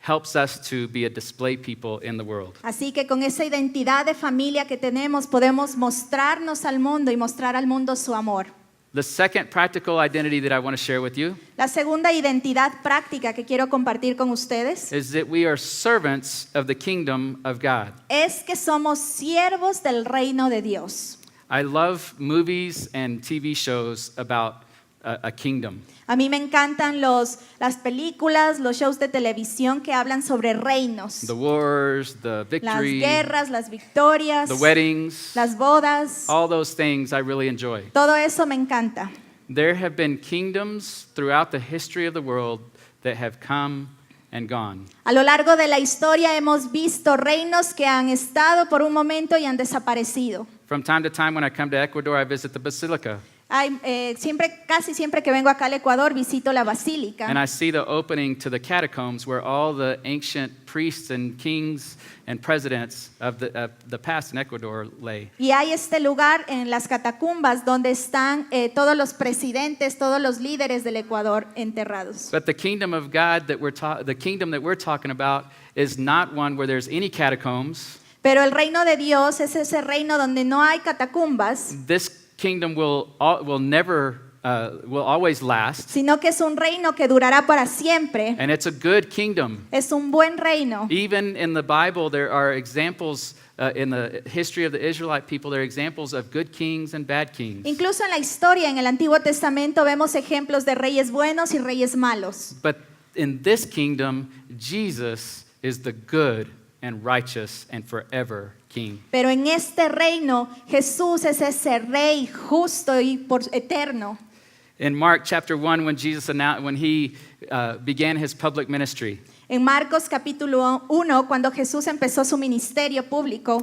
Speaker 2: helps us to be a display people in the world.
Speaker 1: Así que con esa identidad de familia que tenemos podemos mostrarnos al mundo y mostrar al mundo su amor.
Speaker 2: The second practical identity that I want to share with you
Speaker 1: La segunda identidad práctica que quiero compartir con ustedes
Speaker 2: is that we are servants of the kingdom of God.
Speaker 1: es que somos siervos del reino de Dios.
Speaker 2: I love movies and TV shows about a kingdom.
Speaker 1: A mí me encantan las películas, los shows de televisión que hablan sobre reinos.
Speaker 2: The wars, the
Speaker 1: Las
Speaker 2: victory,
Speaker 1: guerras, las victorias,
Speaker 2: the weddings,
Speaker 1: las bodas.
Speaker 2: all those things I really enjoy.
Speaker 1: Todo eso me encanta.
Speaker 2: There have been kingdoms throughout the history of the world that have come and gone.
Speaker 1: A lo largo de la historia hemos visto reinos que han estado por un momento y han desaparecido.
Speaker 2: From time to time when I come to Ecuador, I visit the basilica.
Speaker 1: Casi siempre que vengo acá al Ecuador visito la
Speaker 2: And
Speaker 1: basílica
Speaker 2: I see the opening to the catacombs where all the ancient priests and kings and presidents of the past in Ecuador lay.
Speaker 1: y hay este lugar en las catacumbas donde están todos los presidentes, todos los líderes del Ecuador enterrados.
Speaker 2: But the kingdom of God that the kingdom that we're talking about is not one where there's any catacombs.
Speaker 1: Pero el reino de Dios es ese reino donde no hay catacumbas,
Speaker 2: This kingdom will always last,
Speaker 1: sino que es un reino que durará para siempre.
Speaker 2: and it's a good kingdom.
Speaker 1: Es un buen reino.
Speaker 2: Even in the Bible, there are examples in the history of the Israelite people. There are examples of good kings and bad kings.
Speaker 1: Incluso en la historia, en el Antiguo Testamento, vemos ejemplos de reyes buenos y reyes malos.
Speaker 2: But in this kingdom, Jesus is the good and righteous and forever king.
Speaker 1: Pero en este reino, Jesús es ese rey justo y por eterno.
Speaker 2: In Mark chapter 1, when he began his public ministry,
Speaker 1: En Marcos capítulo 1, cuando Jesús empezó su ministerio público,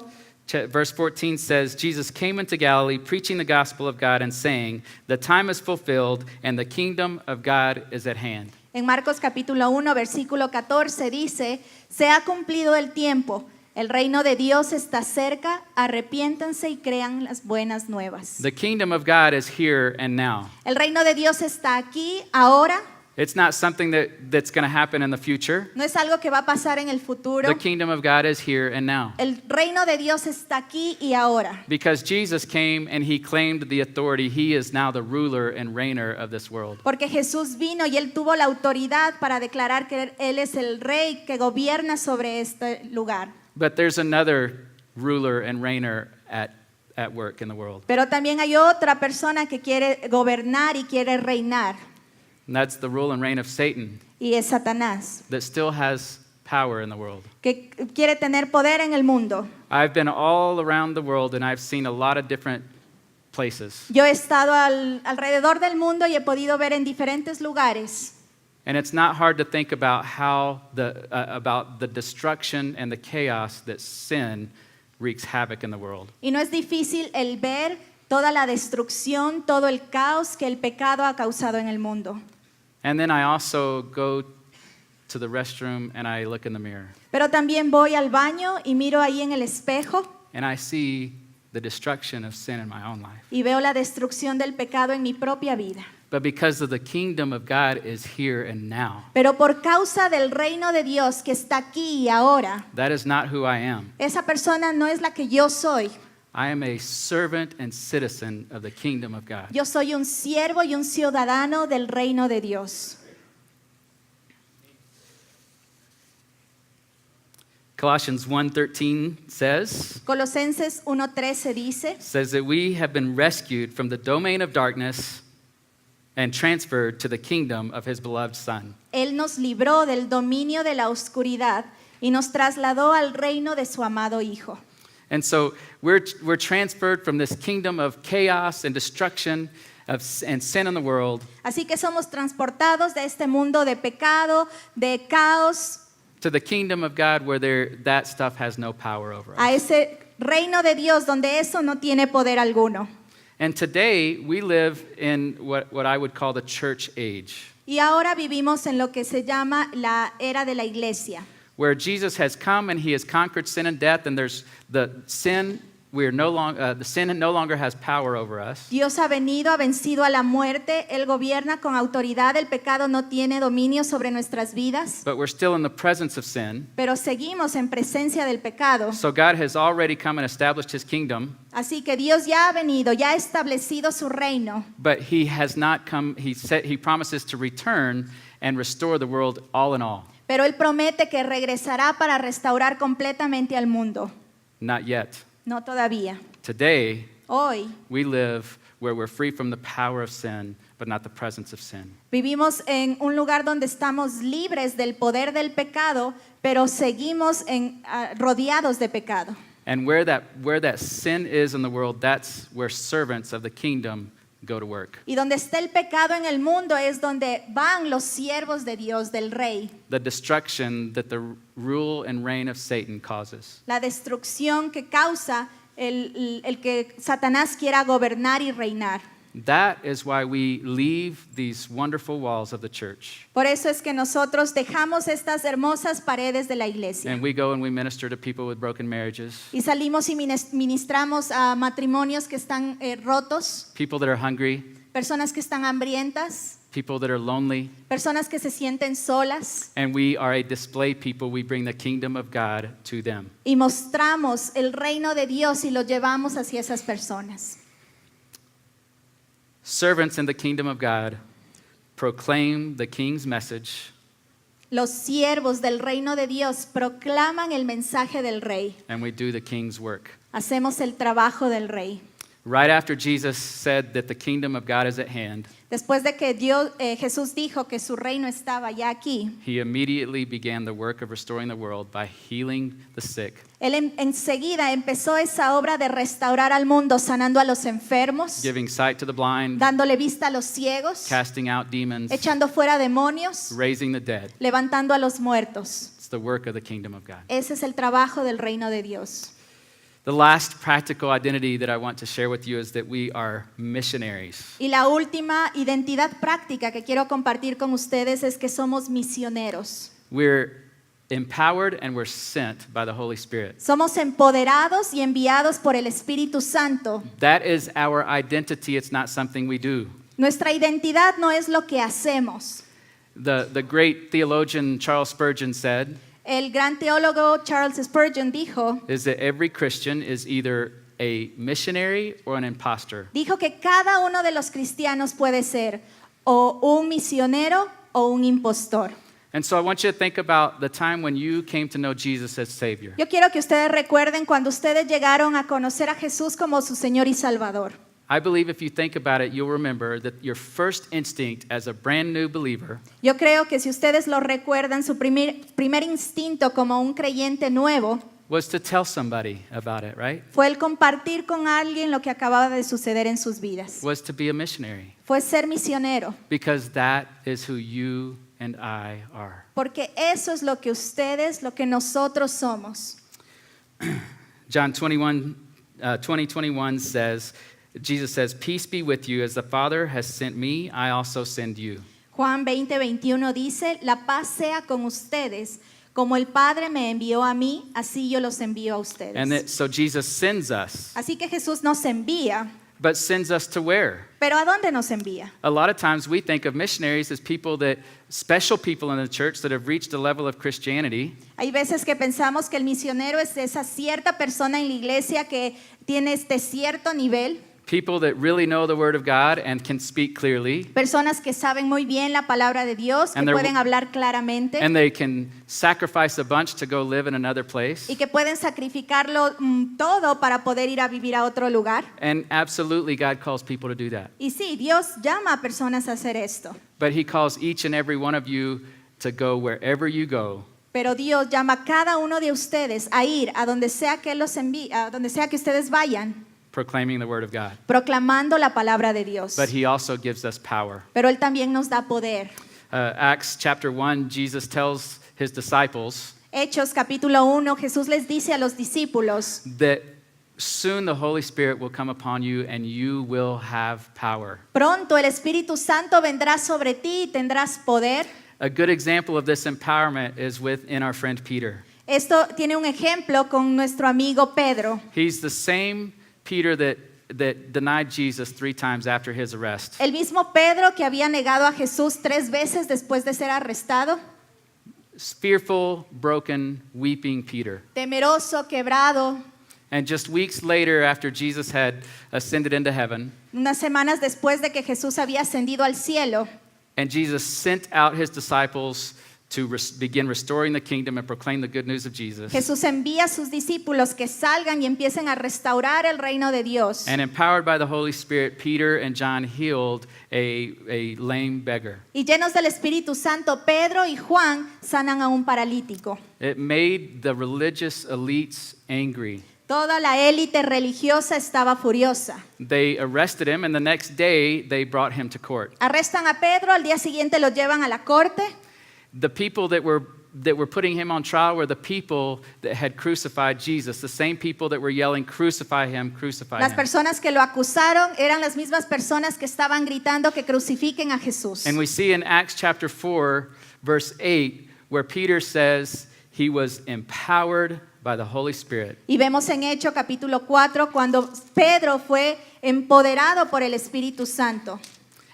Speaker 2: verse 14 says, Jesus came into Galilee preaching the gospel of God and saying, the time is fulfilled and the kingdom of God is at hand.
Speaker 1: en Marcos capítulo 1, versículo 14 dice, se ha cumplido el tiempo, el reino de Dios está cerca, arrepiéntanse y crean las buenas nuevas.
Speaker 2: The kingdom of God is here and now.
Speaker 1: El reino de Dios está aquí, ahora,
Speaker 2: It's not something that's going to happen in the future.
Speaker 1: no es algo que va a pasar en el futuro.
Speaker 2: The kingdom of God is here and now.
Speaker 1: El reino de Dios está aquí y ahora.
Speaker 2: Because Jesus came and he claimed the authority, he is now the ruler and reigner of this world.
Speaker 1: Porque Jesús vino y él tuvo la autoridad para declarar que él es el rey que gobierna sobre este lugar.
Speaker 2: But there's another ruler and reigner at work in the world.
Speaker 1: Pero también hay otra persona que quiere gobernar y quiere reinar,
Speaker 2: And that's the rule and reign of Satan
Speaker 1: y es Satanás,
Speaker 2: that still has power in the world.
Speaker 1: que quiere tener poder en el mundo.
Speaker 2: I've been all around the world and I've seen a lot of different places.
Speaker 1: Yo he estado alrededor del mundo y he podido ver en diferentes lugares.
Speaker 2: And it's not hard to think about how about the destruction and the chaos that sin wreaks havoc in the world.
Speaker 1: Y no es difícil el ver toda la destrucción, todo el caos que el pecado ha causado en el mundo.
Speaker 2: And then I also go to the restroom and I look in the mirror.
Speaker 1: Pero también voy al baño y miro ahí en el espejo
Speaker 2: And I see the destruction of sin in my own life.
Speaker 1: y veo la destrucción del pecado en mi propia vida.
Speaker 2: But because of the kingdom of God is here and now,
Speaker 1: Pero por causa del reino de Dios que está aquí y ahora,
Speaker 2: that is not who I am.
Speaker 1: esa persona no es la que yo soy.
Speaker 2: I am a servant and citizen of the kingdom of God.
Speaker 1: Yo soy un siervo y un ciudadano del reino de Dios.
Speaker 2: Colossians 1:13 says
Speaker 1: Colosenses 1:13 dice
Speaker 2: that we have been rescued from the domain of darkness and transferred to the kingdom of his beloved Son.
Speaker 1: Él nos libró del dominio de la oscuridad y nos trasladó al reino de su amado Hijo.
Speaker 2: And so we're transferred from this kingdom of chaos and destruction and sin in the world
Speaker 1: Así que somos transportados de este mundo de pecado, de caos,
Speaker 2: to the kingdom of God where that stuff has no power over
Speaker 1: a
Speaker 2: us.
Speaker 1: ese reino de Dios donde eso no tiene poder alguno.
Speaker 2: And today we live in what I would call the church age,
Speaker 1: Y ahora vivimos en lo que se llama la era de la iglesia,
Speaker 2: where Jesus has come and he has conquered sin and death, and there's the sin the sin no longer has power over us.
Speaker 1: Dios ha venido, ha vencido a la muerte, Él gobierna con autoridad, el pecado no tiene dominio sobre nuestras vidas,
Speaker 2: But we're still in the presence of sin.
Speaker 1: pero seguimos en presencia del pecado.
Speaker 2: So God has already come and established his kingdom,
Speaker 1: Así que Dios ya ha venido, ya ha establecido su reino,
Speaker 2: but he has not come. He promises to return and restore the world all in all.
Speaker 1: pero Él promete que regresará para restaurar completamente al mundo.
Speaker 2: Not yet.
Speaker 1: No todavía.
Speaker 2: Today,
Speaker 1: Hoy
Speaker 2: we live where we're free from the power of sin, but not the presence of sin.
Speaker 1: vivimos en un lugar donde estamos libres del poder del pecado, pero seguimos rodeados de pecado.
Speaker 2: And where that sin is in the world, that's where servants of the kingdom go to work.
Speaker 1: Y donde está el pecado en el mundo es donde van los siervos de Dios, del Rey.
Speaker 2: The destruction that the rule and reign of Satan causes.
Speaker 1: La destrucción que causa el que Satanás quiera gobernar y reinar.
Speaker 2: That is why we leave these wonderful walls of the church.
Speaker 1: Por eso es que nosotros dejamos estas hermosas paredes de la iglesia.
Speaker 2: And we go and we minister to people with broken marriages,
Speaker 1: Y salimos y ministramos a matrimonios que están rotos,
Speaker 2: people that are hungry,
Speaker 1: personas que están hambrientas,
Speaker 2: people that are lonely.
Speaker 1: personas que se sienten solas.
Speaker 2: And we are a display people. We bring the kingdom of God to them.
Speaker 1: Y mostramos el reino de Dios y lo llevamos hacia esas personas.
Speaker 2: Servants in the kingdom of God proclaim the king's message,
Speaker 1: Los siervos del reino de Dios proclaman el mensaje del Rey.
Speaker 2: and we do the king's work.
Speaker 1: Hacemos el trabajo del Rey.
Speaker 2: Right after Jesus said that the kingdom of God is at hand,
Speaker 1: Después de que Jesús dijo que su reino estaba ya aquí,
Speaker 2: he immediately began the work of restoring the world by healing the sick,
Speaker 1: Él enseguida empezó esa obra de restaurar al mundo, sanando a los enfermos,
Speaker 2: giving sight to the blind,
Speaker 1: dándole vista a los ciegos,
Speaker 2: casting out demons,
Speaker 1: echando fuera demonios,
Speaker 2: raising the dead.
Speaker 1: levantando a los muertos.
Speaker 2: It's the work of the kingdom of God.
Speaker 1: Ese es el trabajo del reino de Dios.
Speaker 2: The last practical identity that I want to share with you is that we are missionaries.
Speaker 1: Y la última identidad práctica que quiero compartir con ustedes es que somos misioneros.
Speaker 2: We're empowered and we're sent by the Holy Spirit.
Speaker 1: Somos empoderados y enviados por el Espíritu Santo.
Speaker 2: That is our identity. It's not something we do.
Speaker 1: Nuestra identidad no es lo que hacemos.
Speaker 2: The great theologian Charles Spurgeon said
Speaker 1: El gran teólogo Charles Spurgeon dijo
Speaker 2: that every Christian is either a missionary or an imposter.
Speaker 1: que cada uno de los cristianos puede ser o un misionero o un impostor.
Speaker 2: And so I want you to think about the time when you came to know Jesus as Savior.
Speaker 1: Yo quiero que ustedes recuerden cuando ustedes llegaron a conocer a Jesús como su Señor y Salvador.
Speaker 2: I believe if you think about it, you'll remember that your first instinct as a brand new believer
Speaker 1: Yo creo que si ustedes lo recuerdan, su primer instinto como un creyente nuevo
Speaker 2: was to tell somebody about it, right?
Speaker 1: fue el compartir con alguien lo que acababa de suceder en sus vidas.
Speaker 2: Was to be a missionary,
Speaker 1: Fue ser misionero,
Speaker 2: because that is who you and I are.
Speaker 1: porque eso es lo que ustedes, lo que nosotros somos.
Speaker 2: John 20:21 says, Jesus says, "Peace be with you. As the Father has sent me, I also send you."
Speaker 1: Juan 20:21 dice, la paz sea con ustedes. Como el Padre me envió a mí, así yo los envío a ustedes.
Speaker 2: So Jesus sends us.
Speaker 1: Así que Jesús nos envía.
Speaker 2: But sends us to where?
Speaker 1: ¿Pero a dónde nos envía?
Speaker 2: A lot of times we think of missionaries as special people in the church that have reached a level of Christianity.
Speaker 1: Hay veces que pensamos que el misionero es esa cierta persona en la iglesia que tiene este cierto nivel.
Speaker 2: People that really know the Word of God and can speak clearly.
Speaker 1: Personas que saben muy bien la palabra de Dios, que pueden hablar claramente.
Speaker 2: And they can sacrifice a bunch to go live in another place.
Speaker 1: Y que pueden sacrificarlo todo para poder ir a vivir a otro lugar.
Speaker 2: And absolutely God calls people to do that.
Speaker 1: Y sí, Dios llama a personas a hacer esto.
Speaker 2: But He calls each and every one of you to go wherever you go.
Speaker 1: Pero Dios llama a cada uno de ustedes a ir a donde sea que los envíe, a donde sea que ustedes vayan.
Speaker 2: Proclaiming the Word of God.
Speaker 1: Proclamando la palabra de Dios.
Speaker 2: But He also gives us power.
Speaker 1: Pero Él también nos da poder.
Speaker 2: Acts chapter 1, Jesus tells His disciples
Speaker 1: Hechos capítulo 1, Jesús les dice a los discípulos
Speaker 2: that soon the Holy Spirit will come upon you and you will have power.
Speaker 1: Pronto el Espíritu Santo vendrá sobre ti y tendrás poder.
Speaker 2: A good example of this empowerment is within our friend Peter.
Speaker 1: Esto tiene un ejemplo con nuestro amigo Pedro.
Speaker 2: He's the same Peter that denied Jesus 3 times after his arrest.
Speaker 1: El mismo Pedro que había negado a Jesús 3 veces después de ser arrestado.
Speaker 2: Fearful, broken, weeping Peter.
Speaker 1: Temeroso, quebrado.
Speaker 2: And just weeks later, after Jesus had ascended into heaven,
Speaker 1: unas semanas después de que Jesús había ascendido al cielo,
Speaker 2: and Jesus sent out his disciples to begin restoring the kingdom and proclaim the good news of Jesus.
Speaker 1: Jesús envía a sus discípulos que salgan y empiecen a restaurar el reino de Dios.
Speaker 2: And empowered by the Holy Spirit, Peter and John healed a lame beggar.
Speaker 1: Y llenos del Espíritu Santo, Pedro y Juan sanan a un paralítico.
Speaker 2: It made the religious elites angry.
Speaker 1: Toda la élite religiosa estaba furiosa.
Speaker 2: They arrested him, and the next day they brought him to court.
Speaker 1: Arrestan a Pedro, al día siguiente lo llevan a la corte.
Speaker 2: The people that were putting him on trial were the people that had crucified Jesus, the same people that were yelling, "Crucify him, crucify
Speaker 1: Las
Speaker 2: him."
Speaker 1: personas que lo acusaron eran las mismas personas que estaban gritando que crucifiquen a Jesús.
Speaker 2: And we see in Acts chapter 4, verse 8, where Peter says he was empowered by the Holy Spirit.
Speaker 1: Y vemos en Hechos capítulo 4 cuando Pedro fue empoderado por el Espíritu Santo.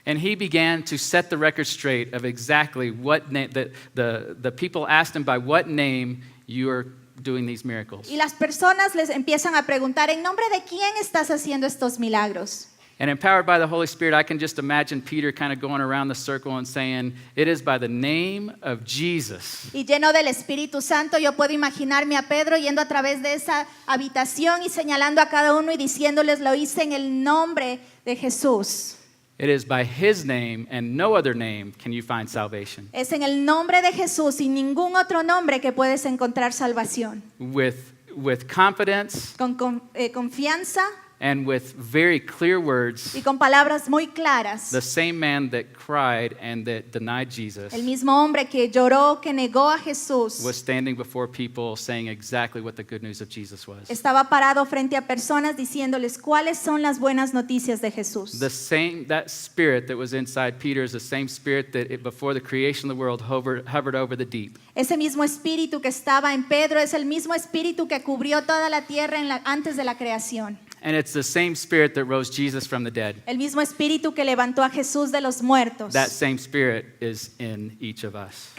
Speaker 2: And he began to set the record straight of exactly what name, the people asked him by what name you are doing these miracles.
Speaker 1: Y las personas les empiezan a preguntar, ¿en nombre de quién estás haciendo estos milagros?
Speaker 2: And empowered by the Holy Spirit, I can just imagine Peter kind of going around the circle and saying, "It is by the name of Jesus."
Speaker 1: Y lleno del Espíritu Santo, yo puedo imaginarme a Pedro yendo a través de esa habitación y señalando a cada uno y diciéndoles, lo hice en el nombre de Jesús.
Speaker 2: It is by his name and no other name can you find salvation.
Speaker 1: Es en el nombre de Jesús y ningún otro nombre que puedes encontrar salvación.
Speaker 2: With confidence
Speaker 1: Con confianza
Speaker 2: and with very clear words,
Speaker 1: y con palabras muy claras.
Speaker 2: the same man that cried and that denied Jesus
Speaker 1: El mismo hombre que lloró, que negó a Jesús,
Speaker 2: was standing before people saying exactly what the good news of Jesus was.
Speaker 1: estaba parado frente a personas diciéndoles cuáles son las buenas noticias de Jesús.
Speaker 2: That spirit that was inside Peter is the same spirit that before the creation of the world hovered over the deep.
Speaker 1: Ese mismo espíritu que estaba en Pedro es el mismo espíritu que cubrió toda la tierra antes de la creación.
Speaker 2: And it's the same spirit that rose Jesus from the dead.
Speaker 1: El mismo espíritu que levantó a Jesús de los muertos.
Speaker 2: That same spirit is in each of us.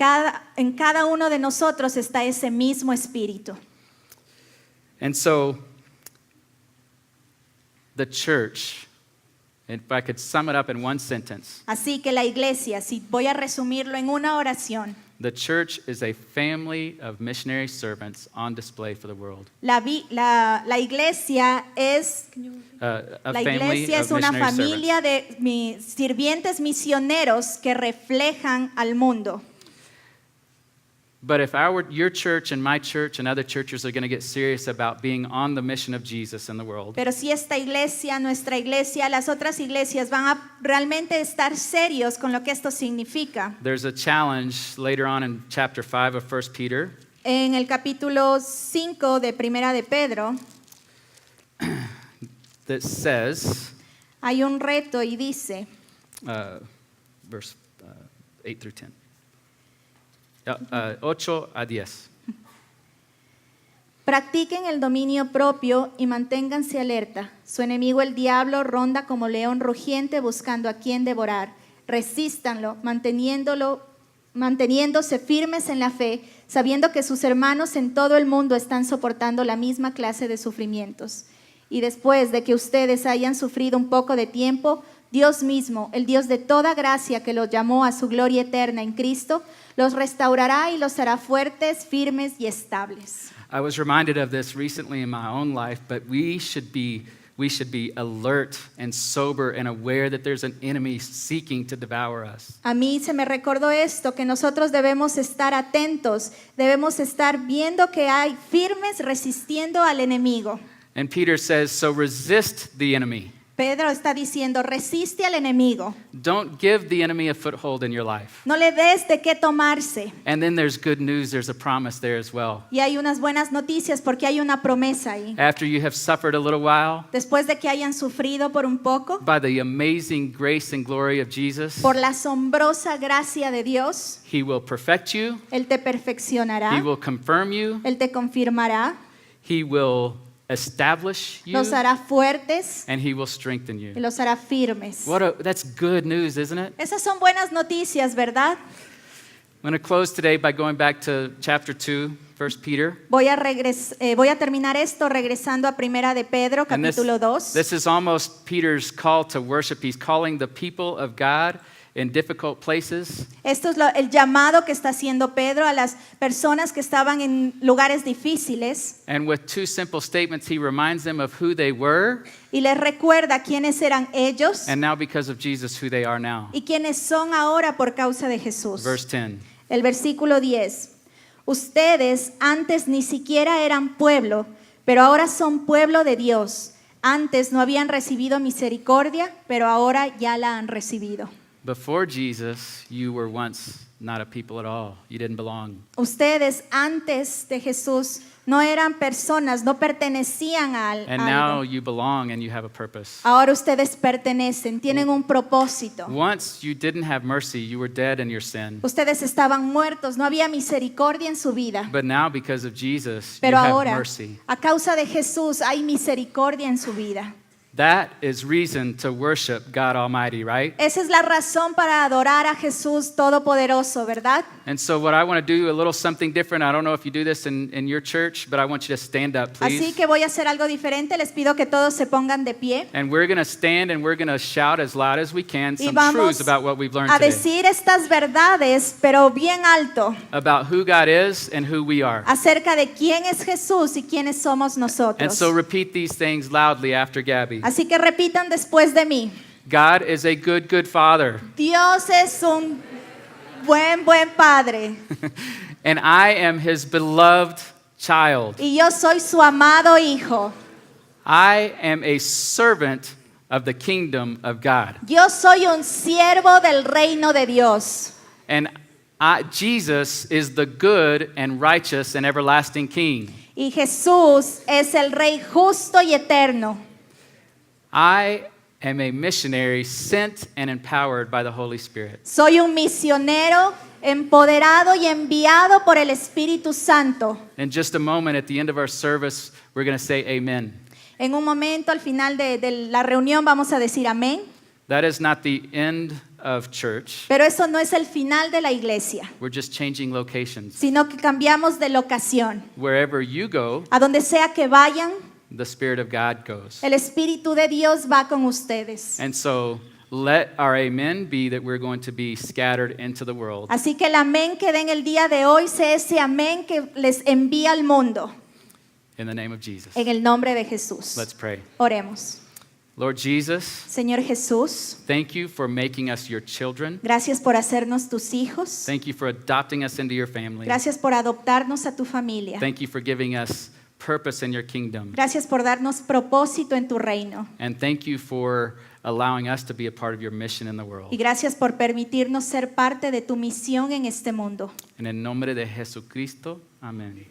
Speaker 1: En cada uno de nosotros está ese mismo espíritu.
Speaker 2: And so, the church, if I could sum it up in one sentence,
Speaker 1: Así que la iglesia, si voy a resumirlo en una oración,
Speaker 2: the church is a family of missionary servants on display for the world.
Speaker 1: la iglesia es
Speaker 2: A
Speaker 1: La
Speaker 2: family
Speaker 1: iglesia
Speaker 2: of
Speaker 1: es una
Speaker 2: missionary
Speaker 1: familia
Speaker 2: servants.
Speaker 1: de sirvientes misioneros que reflejan al mundo.
Speaker 2: But if your church and my church and other churches are going to get serious about being on the mission of Jesus in the world,
Speaker 1: Pero si esta iglesia, nuestra iglesia, las otras iglesias van a realmente estar serios con lo que esto significa.
Speaker 2: there's a challenge later on in chapter 5 of 1 Peter
Speaker 1: En el capítulo 5 de Primera de Pedro
Speaker 2: that says,
Speaker 1: hay un reto y dice,
Speaker 2: verse 8 through 10. 8 a 10.
Speaker 1: Practiquen el dominio propio y manténganse alerta. Su enemigo el diablo ronda como león rugiente buscando a quien devorar. Resístanlo, manteniéndose firmes en la fe, sabiendo que sus hermanos en todo el mundo están soportando la misma clase de sufrimientos. Y después de que ustedes hayan sufrido un poco de tiempo, Dios mismo, el Dios de toda gracia que los llamó a su gloria eterna en Cristo, los restaurará y los hará fuertes, firmes y estables.
Speaker 2: I was reminded of this recently in my own life, but we should be alert and sober and aware that there's an enemy seeking to devour us.
Speaker 1: A mí se me recordó esto, que nosotros debemos estar atentos, debemos estar viendo que hay firmes resistiendo al enemigo.
Speaker 2: And Peter says, so resist the enemy.
Speaker 1: Pedro está diciendo, resiste al enemigo.
Speaker 2: Don't give the enemy a foothold in your life.
Speaker 1: No le des de qué tomarse.
Speaker 2: And then there's good news, there's a promise there as well.
Speaker 1: Y hay unas buenas noticias porque hay una promesa ahí.
Speaker 2: After you have suffered a little while,
Speaker 1: Después de que hayan sufrido por un poco,
Speaker 2: by the amazing grace and glory of Jesus,
Speaker 1: por la asombrosa gracia de Dios,
Speaker 2: He will perfect you,
Speaker 1: Él te
Speaker 2: He
Speaker 1: perfeccionará,
Speaker 2: will confirm you,
Speaker 1: Él te confirmará,
Speaker 2: He will establish you,
Speaker 1: los hará fuertes
Speaker 2: and He will strengthen
Speaker 1: y
Speaker 2: you.
Speaker 1: los hará firmes.
Speaker 2: That's good news, isn't it?
Speaker 1: Esas son buenas noticias, ¿verdad?
Speaker 2: I'm going to close today by going back to chapter 2, 1 Peter.
Speaker 1: Voy a terminar esto regresando a Primera de Pedro,
Speaker 2: And
Speaker 1: capítulo 2.
Speaker 2: this is almost Peter's call to worship. He's calling the people of God in difficult places.
Speaker 1: Esto es el llamado que está haciendo Pedro a las personas que estaban en lugares difíciles
Speaker 2: And with two simple statements, he reminds them of who they were,
Speaker 1: y les recuerda quiénes eran ellos
Speaker 2: and now because of Jesus, who they are now.
Speaker 1: y quiénes son ahora por causa de Jesús.
Speaker 2: Verse 10.
Speaker 1: El versículo 10. Ustedes antes ni siquiera eran pueblo, pero ahora son pueblo de Dios. Antes no habían recibido misericordia, pero ahora ya la han recibido.
Speaker 2: Before Jesus, you were once not a people at all. You didn't belong.
Speaker 1: Ustedes antes de Jesús no eran personas, no pertenecían a
Speaker 2: And now
Speaker 1: algo.
Speaker 2: you belong and you have a purpose.
Speaker 1: Ahora ustedes pertenecen, tienen un propósito.
Speaker 2: Once you didn't have mercy, you were dead in your sin.
Speaker 1: Ustedes estaban muertos, no había misericordia en su vida.
Speaker 2: But now, because of Jesus, you
Speaker 1: Pero
Speaker 2: have
Speaker 1: ahora,
Speaker 2: mercy.
Speaker 1: a causa de Jesús, hay misericordia en su vida.
Speaker 2: That is reason to worship God Almighty, right?
Speaker 1: Esa es la razón para adorar a Jesús Todopoderoso, ¿verdad?
Speaker 2: And so what I want to do, a little something different. I don't know if you do this in your church, but I want you to stand up,
Speaker 1: Así
Speaker 2: please.
Speaker 1: que voy a hacer algo diferente. Les pido que todos se pongan de pie.
Speaker 2: And we're going to stand and we're going to shout as loud as we can
Speaker 1: Y
Speaker 2: some
Speaker 1: vamos
Speaker 2: truths about what we've learned
Speaker 1: a
Speaker 2: today.
Speaker 1: decir estas verdades, pero bien alto,
Speaker 2: About who God is and who we are.
Speaker 1: acerca de quién es Jesús y quiénes somos
Speaker 2: And
Speaker 1: nosotros.
Speaker 2: so repeat these things loudly after Gabby.
Speaker 1: Así que repitan después de mí.
Speaker 2: God is a good, good Father.
Speaker 1: Dios es un buen Padre.
Speaker 2: And I am His beloved child.
Speaker 1: Y yo soy su amado hijo.
Speaker 2: I am a servant of the kingdom of God.
Speaker 1: Yo soy un siervo del reino de Dios.
Speaker 2: And Jesus is the good and righteous and everlasting King.
Speaker 1: Y Jesús es el Rey justo y eterno.
Speaker 2: I am a missionary sent and empowered by the Holy Spirit.
Speaker 1: Soy un misionero empoderado y enviado por el Espíritu Santo.
Speaker 2: In just a moment, at the end of our service, we're going to say amen.
Speaker 1: En un momento, al final de la reunión, vamos a decir amén.
Speaker 2: That is not the end of church.
Speaker 1: Pero eso no es el final de la iglesia,
Speaker 2: We're just changing locations.
Speaker 1: sino que cambiamos de locación.
Speaker 2: Wherever you go,
Speaker 1: A donde sea que vayan,
Speaker 2: the Spirit of God goes.
Speaker 1: el Espíritu de Dios va con ustedes.
Speaker 2: And so let our amen be that we're going to be scattered into the world.
Speaker 1: Así que el amén que den el día de hoy sea ese amén que les envía al mundo.
Speaker 2: In the name of Jesus.
Speaker 1: En el nombre de Jesús.
Speaker 2: Let's pray.
Speaker 1: Oremos.
Speaker 2: Lord Jesus,
Speaker 1: Señor Jesús,
Speaker 2: thank you for making us your children.
Speaker 1: gracias por hacernos tus hijos.
Speaker 2: Thank you for adopting us into your family.
Speaker 1: Gracias por adoptarnos a tu familia.
Speaker 2: Thank you for giving us purpose in your kingdom.
Speaker 1: Gracias por darnos propósito en tu reino.
Speaker 2: And thank you for allowing us to be a part of your mission in the
Speaker 1: Y
Speaker 2: world.
Speaker 1: gracias por permitirnos ser parte de tu misión en este mundo.
Speaker 2: En el nombre de Jesucristo, amén.